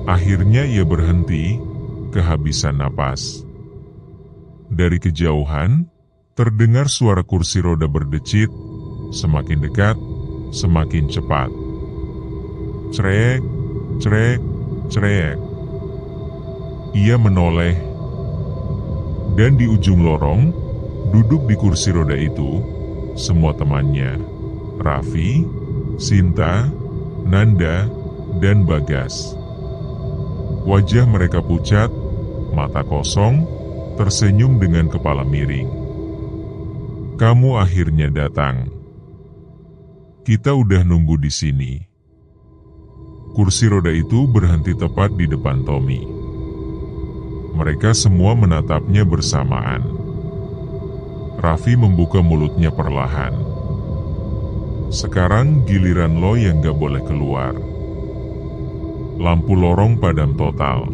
Akhirnya ia berhenti, kehabisan napas. Dari kejauhan, terdengar suara kursi roda berdecit, semakin dekat, semakin cepat. Crek, crek, crek. Ia menoleh, dan di ujung lorong, duduk di kursi roda itu, semua temannya, Raffi, Sinta, Nanda, dan Bagas. Wajah mereka pucat, mata kosong, tersenyum dengan kepala miring. Kamu akhirnya datang. Kita udah nunggu di sini. Kursi roda itu berhenti tepat di depan Tommy. Mereka semua menatapnya bersamaan. Raffi membuka mulutnya perlahan. Sekarang giliran lo yang gak boleh keluar. Lampu lorong padam total.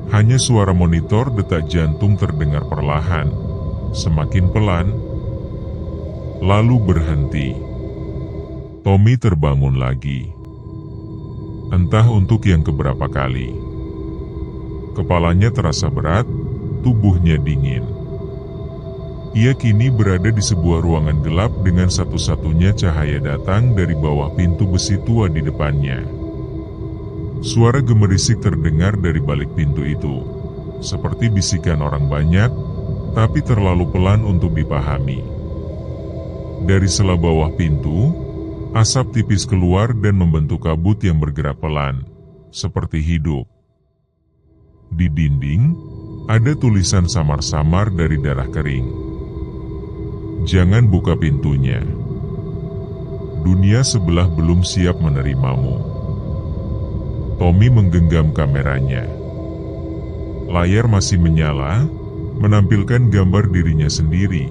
Hanya suara monitor detak jantung terdengar perlahan, semakin pelan, lalu berhenti. Tommy terbangun lagi. Entah untuk yang keberapa kali. Kepalanya terasa berat, tubuhnya dingin. Ia kini berada di sebuah ruangan gelap dengan satu-satunya cahaya datang dari bawah pintu besi tua di depannya. Suara gemerisik terdengar dari balik pintu itu, seperti bisikan orang banyak, tapi terlalu pelan untuk dipahami. Dari sela bawah pintu, asap tipis keluar dan membentuk kabut yang bergerak pelan, seperti hidup. Di dinding, ada tulisan samar-samar dari darah kering. Jangan buka pintunya. Dunia sebelah belum siap menerimamu. Tommy menggenggam kameranya. Layar masih menyala, menampilkan gambar dirinya sendiri,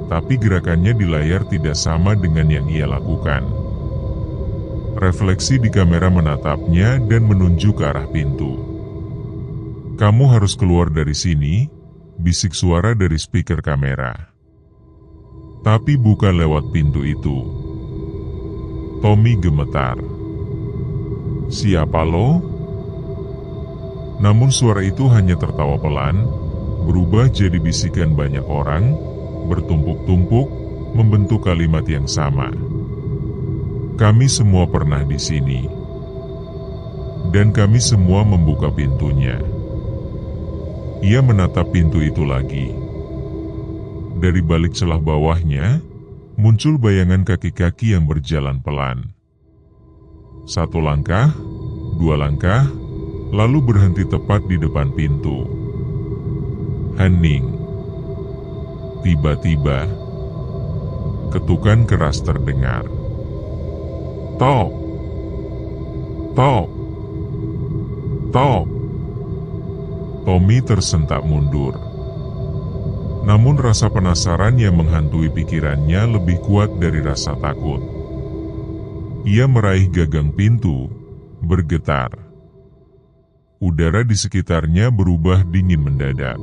tapi gerakannya di layar tidak sama dengan yang ia lakukan. Refleksi di kamera menatapnya dan menunjuk ke arah pintu. "Kamu harus keluar dari sini," bisik suara dari speaker kamera. Tapi bukan lewat pintu itu. Tommy gemetar. "Siapa lo?" Namun suara itu hanya tertawa pelan, berubah jadi bisikan banyak orang, bertumpuk-tumpuk, membentuk kalimat yang sama. "Kami semua pernah di sini. Dan kami semua membuka pintunya." Ia menatap pintu itu lagi. Dari balik celah bawahnya, muncul bayangan kaki-kaki yang berjalan pelan. Satu langkah, dua langkah, lalu berhenti tepat di depan pintu. Hening. Tiba-tiba, ketukan keras terdengar. Tok! Tok! Tok! Tommy tersentak mundur. Namun rasa penasaran yang menghantui pikirannya lebih kuat dari rasa takut. Ia meraih gagang pintu, bergetar. Udara di sekitarnya berubah dingin mendadak.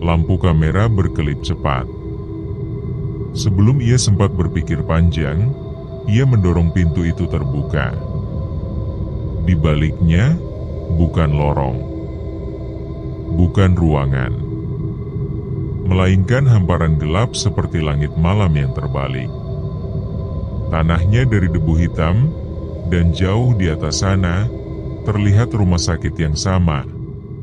Lampu kamera berkelip cepat. Sebelum ia sempat berpikir panjang, ia mendorong pintu itu terbuka. Di baliknya, bukan lorong, bukan ruangan, melainkan hamparan gelap seperti langit malam yang terbalik. Tanahnya dari debu hitam, dan jauh di atas sana, terlihat rumah sakit yang sama,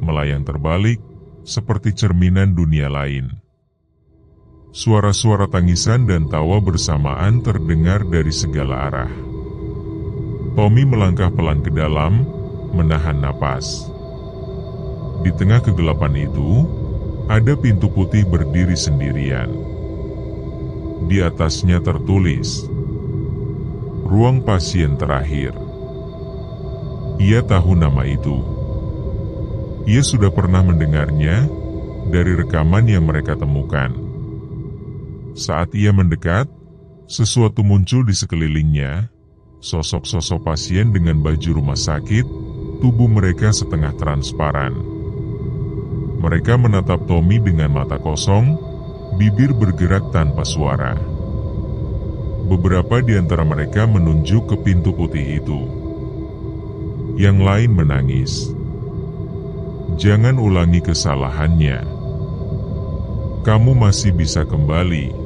melayang terbalik, seperti cerminan dunia lain. Suara-suara tangisan dan tawa bersamaan terdengar dari segala arah. Tommy melangkah pelan ke dalam, menahan napas. Di tengah kegelapan itu, ada pintu putih berdiri sendirian. Di atasnya tertulis, "Ruang pasien terakhir." Ia tahu nama itu. Ia sudah pernah mendengarnya dari rekaman yang mereka temukan. Saat ia mendekat, sesuatu muncul di sekelilingnya, sosok-sosok pasien dengan baju rumah sakit, tubuh mereka setengah transparan. Mereka menatap Tommy dengan mata kosong, bibir bergerak tanpa suara. Beberapa di antara mereka menunjuk ke pintu putih itu. Yang lain menangis. "Jangan ulangi kesalahannya. Kamu masih bisa kembali."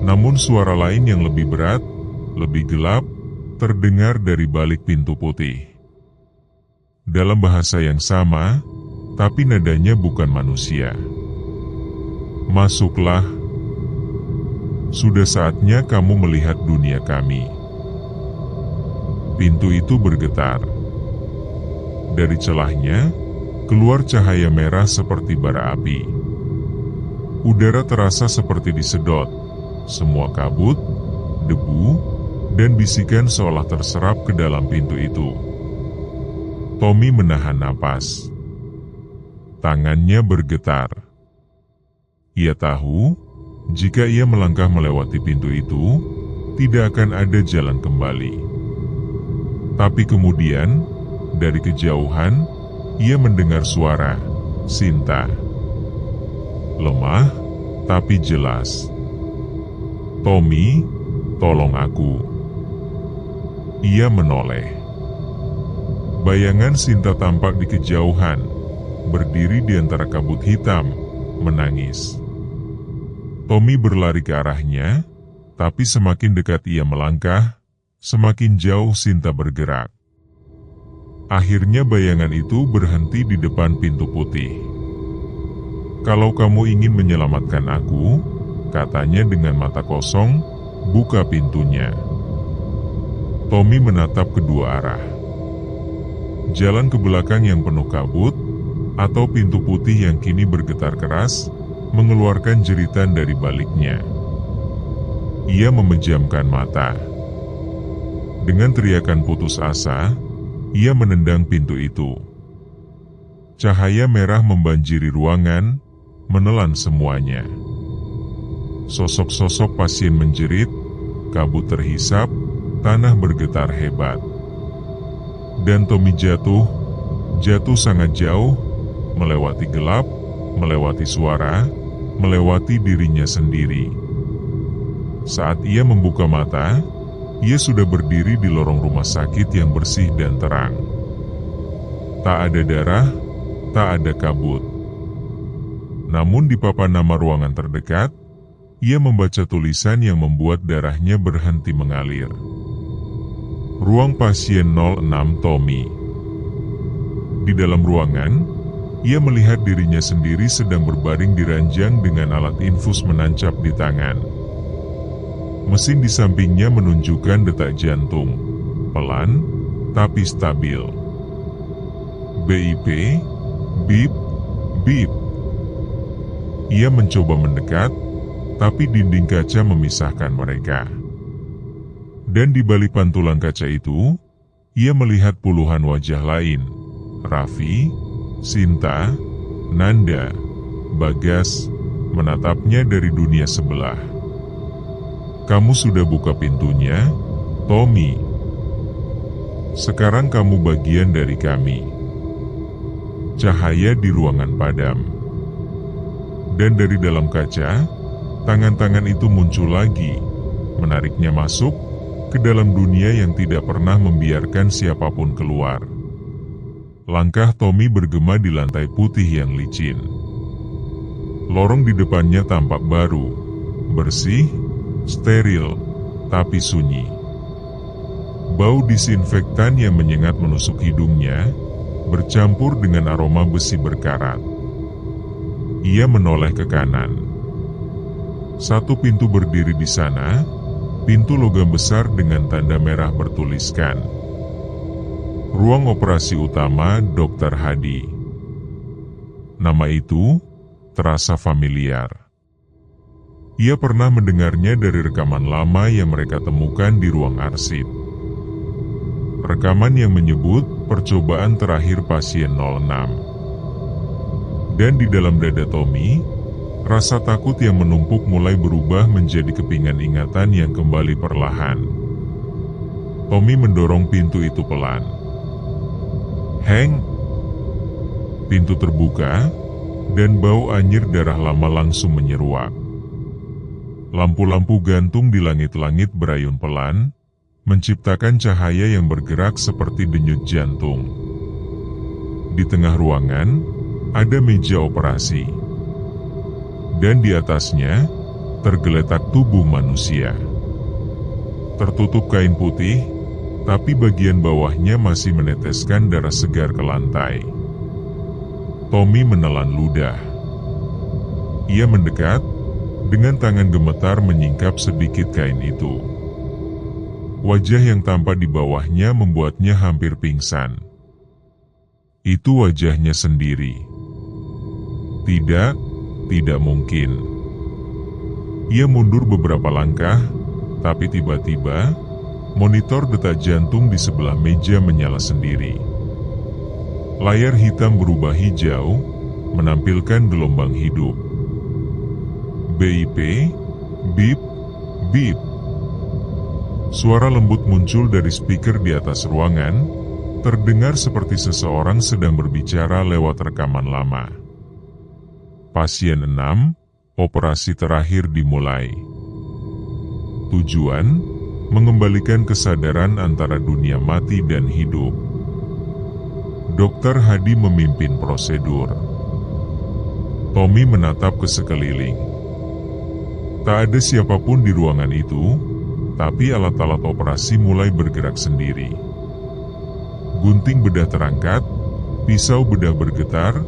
Namun suara lain yang lebih berat, lebih gelap, terdengar dari balik pintu putih. Dalam bahasa yang sama, tapi nadanya bukan manusia. "Masuklah. Sudah saatnya kamu melihat dunia kami." Pintu itu bergetar. Dari celahnya, keluar cahaya merah seperti bara api. Udara terasa seperti disedot. Semua kabut, debu, dan bisikan seolah terserap ke dalam pintu itu. Tommy menahan napas. Tangannya bergetar. Ia tahu, jika ia melangkah melewati pintu itu, tidak akan ada jalan kembali. Tapi kemudian, dari kejauhan, ia mendengar suara, "Sinta." Lemah, tapi jelas. "Tommy, tolong aku." Ia menoleh. Bayangan Sinta tampak di kejauhan, berdiri di antara kabut hitam, menangis. Tommy berlari ke arahnya, tapi semakin dekat ia melangkah, semakin jauh Sinta bergerak. Akhirnya bayangan itu berhenti di depan pintu putih. "Kalau kamu ingin menyelamatkan aku," katanya dengan mata kosong, "buka pintunya." Tommy menatap kedua arah. Jalan ke belakang yang penuh kabut, atau pintu putih yang kini bergetar keras, mengeluarkan jeritan dari baliknya. Ia memejamkan mata. Dengan teriakan putus asa, ia menendang pintu itu. Cahaya merah membanjiri ruangan, menelan semuanya. Sosok-sosok pasien menjerit, kabut terhisap, tanah bergetar hebat. Dan Tommy jatuh sangat jauh, melewati gelap, melewati suara, melewati dirinya sendiri. Saat ia membuka mata, ia sudah berdiri di lorong rumah sakit yang bersih dan terang. Tak ada darah, tak ada kabut. Namun di papan nama ruangan terdekat, ia membaca tulisan yang membuat darahnya berhenti mengalir. Ruang pasien 06 Tommy. Di dalam ruangan, ia melihat dirinya sendiri sedang berbaring di ranjang dengan alat infus menancap di tangan. Mesin di sampingnya menunjukkan detak jantung, pelan tapi stabil. BIP, bip, bip. Ia mencoba mendekat, tapi dinding kaca memisahkan mereka. Dan di balik pantulan kaca itu, ia melihat puluhan wajah lain. Raffi, Sinta, Nanda, Bagas, menatapnya dari dunia sebelah. "Kamu sudah buka pintunya, Tommy. Sekarang kamu bagian dari kami." Cahaya di ruangan padam. Dan dari dalam kaca, tangan-tangan itu muncul lagi, menariknya masuk ke dalam dunia yang tidak pernah membiarkan siapapun keluar. Langkah Tommy bergema di lantai putih yang licin. Lorong di depannya tampak baru, bersih, steril, tapi sunyi. Bau disinfektan yang menyengat menusuk hidungnya, bercampur dengan aroma besi berkarat. Ia menoleh ke kanan. Satu pintu berdiri di sana, pintu logam besar dengan tanda merah bertuliskan "Ruang Operasi Utama Dr. Hadi". Nama itu terasa familiar. Ia pernah mendengarnya dari rekaman lama yang mereka temukan di ruang arsip. Rekaman yang menyebut percobaan terakhir pasien 06. Dan di dalam dada Tommy, rasa takut yang menumpuk mulai berubah menjadi kepingan ingatan yang kembali perlahan. Tommy mendorong pintu itu pelan. "Heng!" Pintu terbuka, dan bau anyir darah lama langsung menyeruak. Lampu-lampu gantung di langit-langit berayun pelan, menciptakan cahaya yang bergerak seperti denyut jantung. Di tengah ruangan, ada meja operasi. Dan di atasnya, tergeletak tubuh manusia. Tertutup kain putih, tapi bagian bawahnya masih meneteskan darah segar ke lantai. Tommy menelan ludah. Ia mendekat, dengan tangan gemetar menyingkap sedikit kain itu. Wajah yang tampak di bawahnya membuatnya hampir pingsan. Itu wajahnya sendiri. Tidak mungkin. Ia mundur beberapa langkah, tapi tiba-tiba, monitor detak jantung di sebelah meja menyala sendiri. Layar hitam berubah hijau, menampilkan gelombang hidup. BIP, bip, bip. Suara lembut muncul dari speaker di atas ruangan, terdengar seperti seseorang sedang berbicara lewat rekaman lama. Pasien 6, operasi terakhir dimulai. Tujuan, mengembalikan kesadaran antara dunia mati dan hidup. Dokter Hadi memimpin prosedur. Tommy menatap ke sekeliling. Tak ada siapapun di ruangan itu, tapi alat-alat operasi mulai bergerak sendiri. Gunting bedah terangkat, pisau bedah bergetar,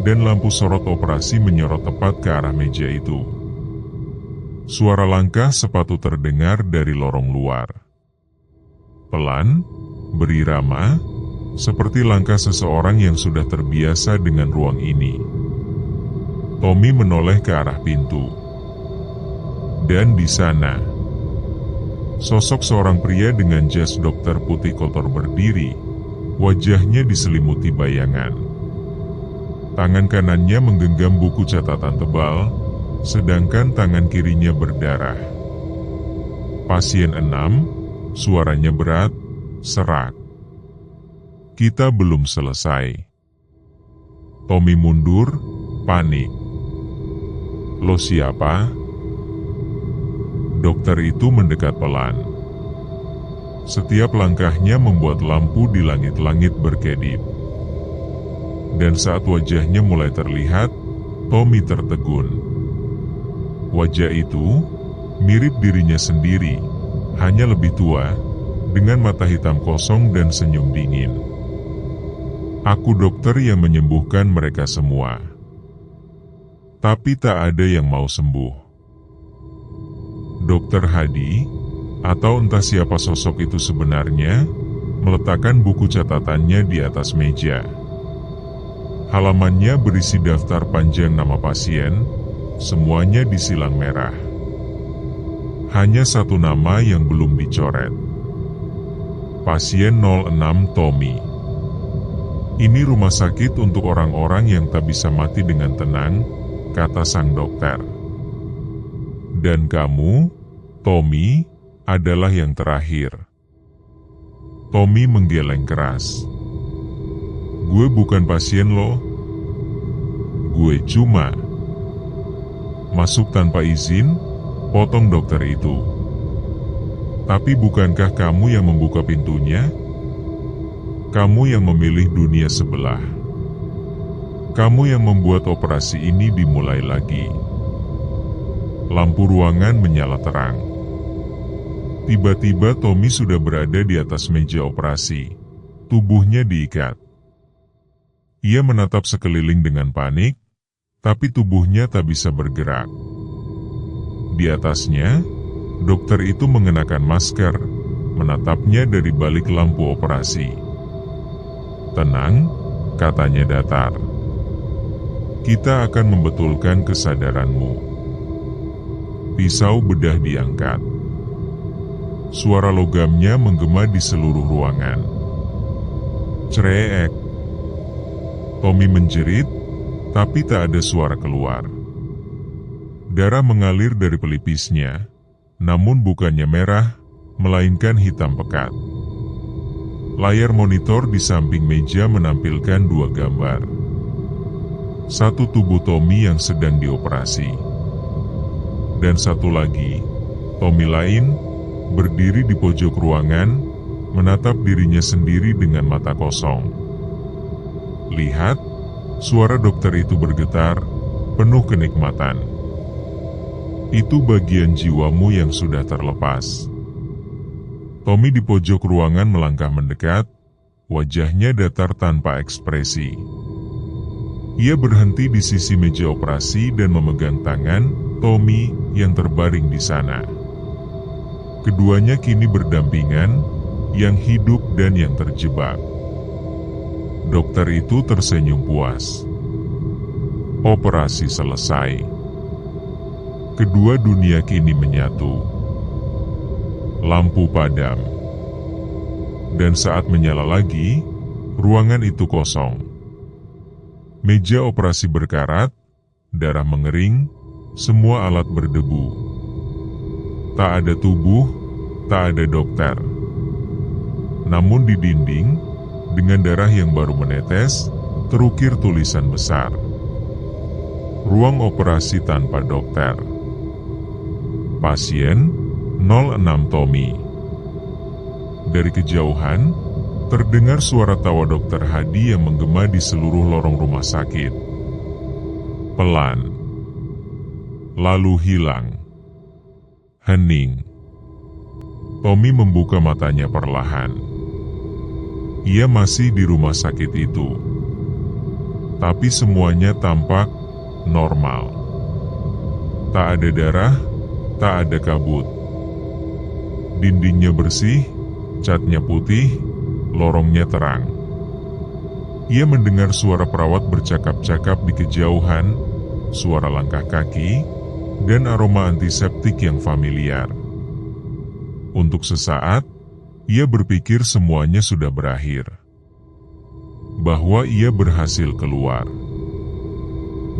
dan lampu sorot operasi menyorot tepat ke arah meja itu. Suara langkah sepatu terdengar dari lorong luar. Pelan, berirama, seperti langkah seseorang yang sudah terbiasa dengan ruang ini. Tommy menoleh ke arah pintu. Dan di sana, sosok seorang pria dengan jas dokter putih kotor berdiri, wajahnya diselimuti bayangan. Tangan kanannya menggenggam buku catatan tebal, sedangkan tangan kirinya berdarah. Pasien 6, suaranya berat, serak. Kita belum selesai. Tommy mundur, panik. Lo siapa? Dokter itu mendekat pelan. Setiap langkahnya membuat lampu di langit-langit berkedip. Dan saat wajahnya mulai terlihat, Tommy tertegun. Wajah itu mirip dirinya sendiri, hanya lebih tua, dengan mata hitam kosong dan senyum dingin. Aku dokter yang menyembuhkan mereka semua. Tapi tak ada yang mau sembuh. Dokter Hadi, atau entah siapa sosok itu sebenarnya, meletakkan buku catatannya di atas meja. Halamannya berisi daftar panjang nama pasien, semuanya disilang merah. Hanya satu nama yang belum dicoret. Pasien 06 Tommy. Ini rumah sakit untuk orang-orang yang tak bisa mati dengan tenang, kata sang dokter. Dan kamu, Tommy, adalah yang terakhir. Tommy menggeleng keras. Gue bukan pasien lo. Gue cuma masuk tanpa izin, potong dokter itu. Tapi bukankah kamu yang membuka pintunya? Kamu yang memilih dunia sebelah. Kamu yang membuat operasi ini dimulai lagi. Lampu ruangan menyala terang. Tiba-tiba Tommy sudah berada di atas meja operasi. Tubuhnya diikat. Ia menatap sekeliling dengan panik, tapi tubuhnya tak bisa bergerak. Di atasnya, dokter itu mengenakan masker, menatapnya dari balik lampu operasi. Tenang, katanya datar. Kita akan membetulkan kesadaranmu. Pisau bedah diangkat. Suara logamnya menggema di seluruh ruangan. Cereek. Tommy menjerit, tapi tak ada suara keluar. Darah mengalir dari pelipisnya, namun bukannya merah, melainkan hitam pekat. Layar monitor di samping meja menampilkan dua gambar. Satu tubuh Tommy yang sedang dioperasi. Dan satu lagi, Tommy lain, berdiri di pojok ruangan, menatap dirinya sendiri dengan mata kosong. Lihat, suara dokter itu bergetar, penuh kenikmatan. Itu bagian jiwamu yang sudah terlepas. Tommy di pojok ruangan melangkah mendekat, wajahnya datar tanpa ekspresi. Ia berhenti di sisi meja operasi dan memegang tangan Tommy yang terbaring di sana. Keduanya kini berdampingan, yang hidup dan yang terjebak. Dokter itu tersenyum puas. Operasi selesai. Kedua dunia kini menyatu. Lampu padam. Dan saat menyala lagi, ruangan itu kosong. Meja operasi berkarat, darah mengering, semua alat berdebu. Tak ada tubuh, tak ada dokter. Namun di dinding, dengan darah yang baru menetes, terukir tulisan besar. Ruang operasi tanpa dokter. Pasien 06 Tommy. Dari kejauhan, terdengar suara tawa Dokter Hadi yang menggema di seluruh lorong rumah sakit. Pelan, lalu hilang. Hening. Tommy membuka matanya perlahan. Ia masih di rumah sakit itu. Tapi semuanya tampak normal. Tak ada darah, tak ada kabut. Dindingnya bersih, catnya putih, lorongnya terang. Ia mendengar suara perawat bercakap-cakap di kejauhan, suara langkah kaki, dan aroma antiseptik yang familiar. Untuk sesaat, ia berpikir semuanya sudah berakhir. Bahwa ia berhasil keluar.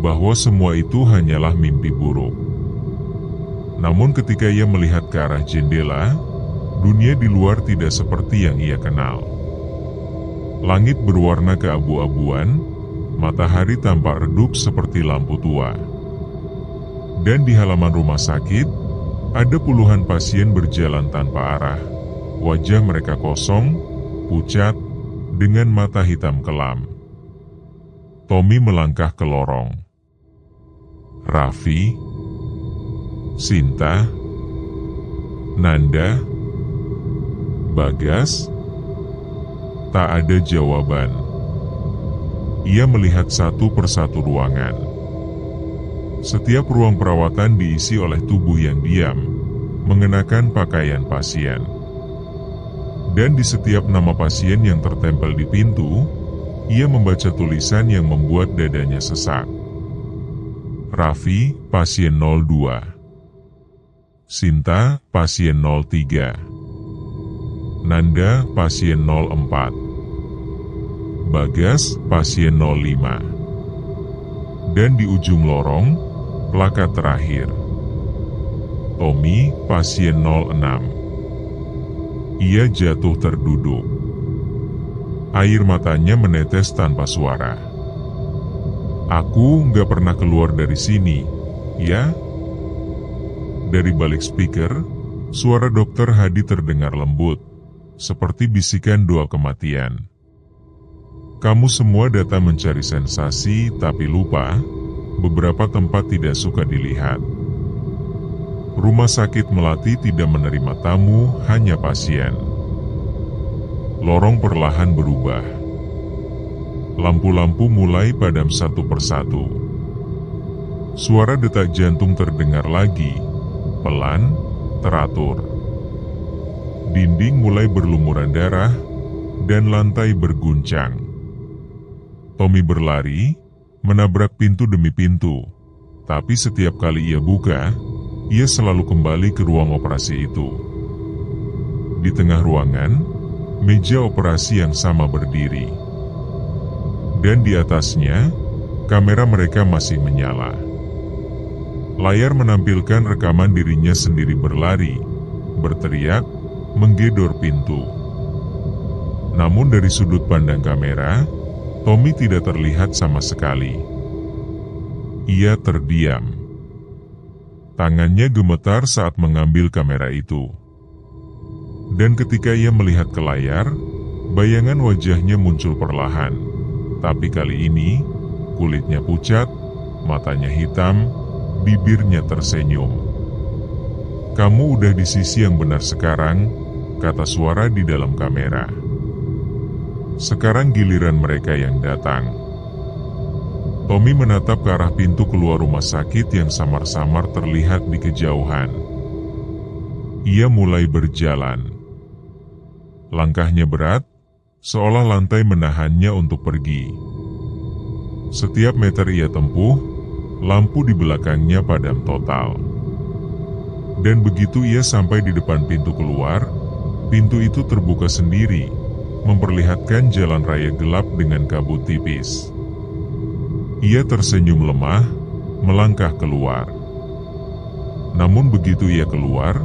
Bahwa semua itu hanyalah mimpi buruk. Namun ketika ia melihat ke arah jendela, dunia di luar tidak seperti yang ia kenal. Langit berwarna keabu-abuan, matahari tampak redup seperti lampu tua. Dan di halaman rumah sakit, ada puluhan pasien berjalan tanpa arah. Wajah mereka kosong, pucat, dengan mata hitam kelam. Tommy melangkah ke lorong. Raffi, Sinta, Nanda, Bagas. Tak ada jawaban. Ia melihat satu persatu ruangan. Setiap ruang perawatan diisi oleh tubuh yang diam, mengenakan pakaian pasien. Dan di setiap nama pasien yang tertempel di pintu, ia membaca tulisan yang membuat dadanya sesak. Raffi, pasien 02. Sinta, pasien 03. Nanda, pasien 04. Bagas, pasien 05. Dan di ujung lorong, plakat terakhir. Tommy, pasien 06. Ia jatuh terduduk. Air matanya menetes tanpa suara. Aku nggak pernah keluar dari sini, ya? Dari balik speaker, suara Dokter Hadi terdengar lembut, seperti bisikan doa kematian. Kamu semua datang mencari sensasi, tapi lupa, beberapa tempat tidak suka dilihat. Rumah sakit Melati tidak menerima tamu, hanya pasien. Lorong perlahan berubah. Lampu-lampu mulai padam satu persatu. Suara detak jantung terdengar lagi, pelan, teratur. Dinding mulai berlumuran darah, dan lantai berguncang. Tommy berlari, menabrak pintu demi pintu, tapi setiap kali ia buka, ia selalu kembali ke ruang operasi itu. Di tengah ruangan, meja operasi yang sama berdiri. Dan di atasnya, kamera mereka masih menyala. Layar menampilkan rekaman dirinya sendiri berlari, berteriak, menggedor pintu. Namun dari sudut pandang kamera, Tommy tidak terlihat sama sekali. Ia terdiam. Tangannya gemetar saat mengambil kamera itu. Dan ketika ia melihat ke layar, bayangan wajahnya muncul perlahan. Tapi kali ini, kulitnya pucat, matanya hitam, bibirnya tersenyum. Kamu udah di sisi yang benar sekarang, kata suara di dalam kamera. Sekarang giliran mereka yang datang. Tommy menatap ke arah pintu keluar rumah sakit yang samar-samar terlihat di kejauhan. Ia mulai berjalan. Langkahnya berat, seolah lantai menahannya untuk pergi. Setiap meter ia tempuh, lampu di belakangnya padam total. Dan begitu ia sampai di depan pintu keluar, pintu itu terbuka sendiri, memperlihatkan jalan raya gelap dengan kabut tipis. Ia tersenyum lemah, melangkah keluar. Namun begitu ia keluar,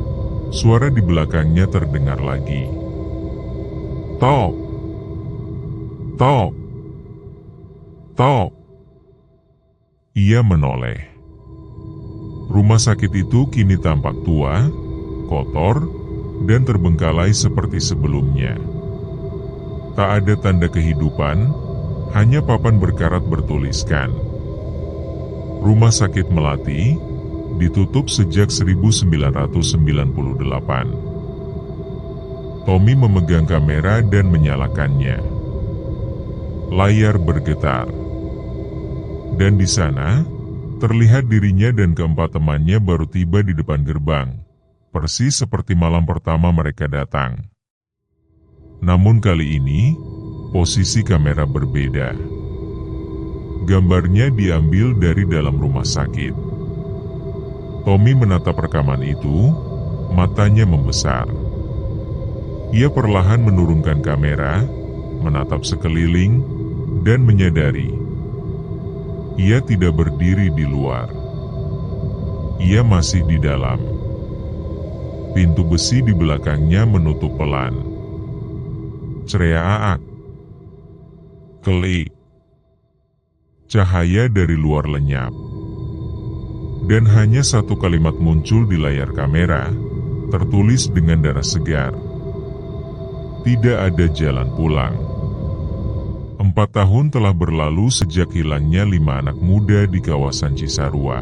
suara di belakangnya terdengar lagi. Tok! Tok! Tok! Ia menoleh. Rumah sakit itu kini tampak tua, kotor, dan terbengkalai seperti sebelumnya. Tak ada tanda kehidupan, hanya papan berkarat bertuliskan Rumah Sakit Melati, ditutup sejak 1998. Tommy memegang kamera dan menyalakannya. Layar bergetar. Dan di sana, terlihat dirinya dan keempat temannya baru tiba di depan gerbang, persis seperti malam pertama mereka datang. Namun kali ini, posisi kamera berbeda. Gambarnya diambil dari dalam rumah sakit. Tommy menatap rekaman itu, matanya membesar. Ia perlahan menurunkan kamera, menatap sekeliling, dan menyadari ia tidak berdiri di luar. Ia masih di dalam. Pintu besi di belakangnya menutup pelan. Cereaak. Klik. Cahaya dari luar lenyap. Dan hanya satu kalimat muncul di layar kamera, tertulis dengan darah segar. Tidak ada jalan pulang. 4 tahun telah berlalu sejak hilangnya 5 anak muda di kawasan Cisarua.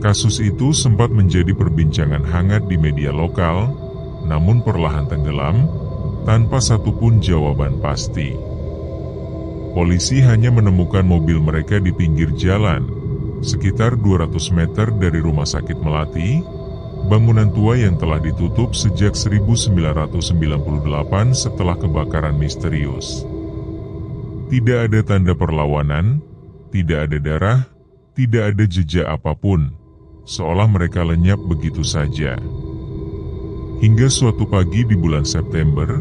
Kasus itu sempat menjadi perbincangan hangat di media lokal, namun perlahan tenggelam, tanpa satupun jawaban pasti. Polisi hanya menemukan mobil mereka di pinggir jalan, sekitar 200 meter dari Rumah Sakit Melati, bangunan tua yang telah ditutup sejak 1998 setelah kebakaran misterius. Tidak ada tanda perlawanan, tidak ada darah, tidak ada jejak apapun, seolah mereka lenyap begitu saja. Hingga suatu pagi di bulan September,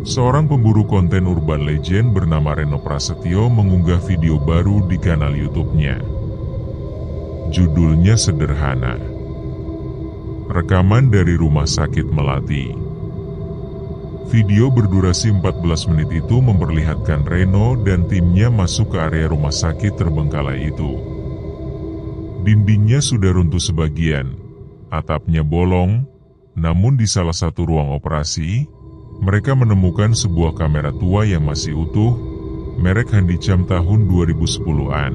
seorang pemburu konten urban legend bernama Reno Prasetyo mengunggah video baru di kanal YouTube-nya. Judulnya sederhana, Rekaman dari Rumah Sakit Melati. Video berdurasi 14 menit itu memperlihatkan Reno dan timnya masuk ke area rumah sakit terbengkalai itu. Dindingnya sudah runtuh sebagian, atapnya bolong, namun di salah satu ruang operasi, mereka menemukan sebuah kamera tua yang masih utuh, merek Handycam tahun 2010-an.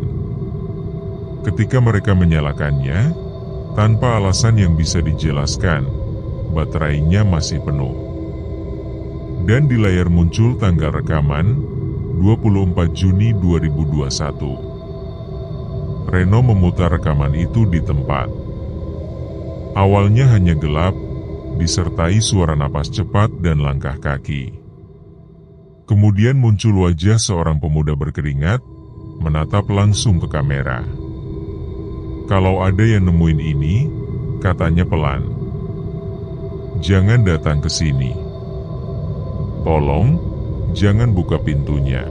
Ketika mereka menyalakannya, tanpa alasan yang bisa dijelaskan, baterainya masih penuh. Dan di layar muncul tanggal rekaman, 24 Juni 2021. Reno memutar rekaman itu di tempat. Awalnya hanya gelap, disertai suara napas cepat dan langkah kaki. Kemudian muncul wajah seorang pemuda berkeringat, menatap langsung ke kamera. Kalau ada yang nemuin ini, katanya pelan, jangan datang ke sini. Tolong, jangan buka pintunya.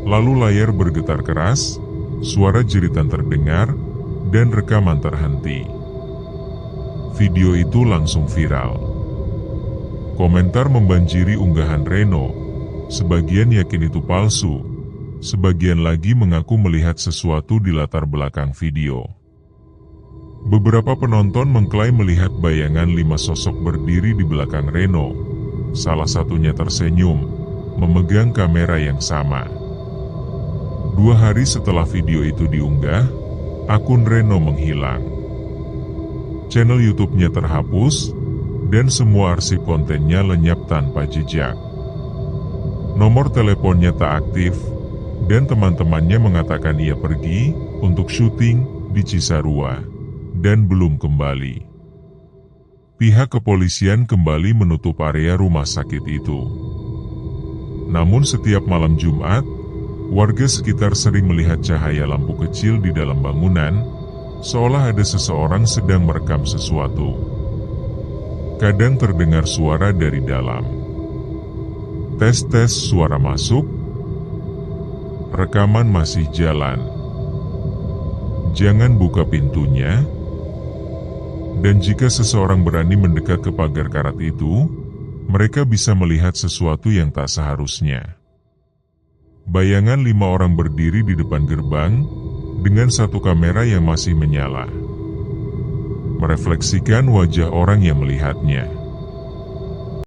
Lalu layar bergetar keras, suara jeritan terdengar, dan rekaman terhenti. Video itu langsung viral. Komentar membanjiri unggahan Reno, sebagian yakin itu palsu, sebagian lagi mengaku melihat sesuatu di latar belakang video. Beberapa penonton mengklaim melihat bayangan 5 sosok berdiri di belakang Reno. Salah satunya tersenyum, memegang kamera yang sama. 2 hari setelah video itu diunggah, akun Reno menghilang. Channel YouTube-nya terhapus, dan semua arsip kontennya lenyap tanpa jejak. Nomor teleponnya tak aktif, dan teman-temannya mengatakan ia pergi untuk syuting di Cisarua, dan belum kembali. Pihak kepolisian kembali menutup area rumah sakit itu. Namun setiap malam Jumat, warga sekitar sering melihat cahaya lampu kecil di dalam bangunan, seolah ada seseorang sedang merekam sesuatu. Kadang terdengar suara dari dalam. Tes-tes suara masuk. Rekaman masih jalan. Jangan buka pintunya. Dan jika seseorang berani mendekat ke pagar karat itu, mereka bisa melihat sesuatu yang tak seharusnya. Bayangan 5 orang berdiri di depan gerbang, dengan satu kamera yang masih menyala. merefleksikan wajah orang yang melihatnya.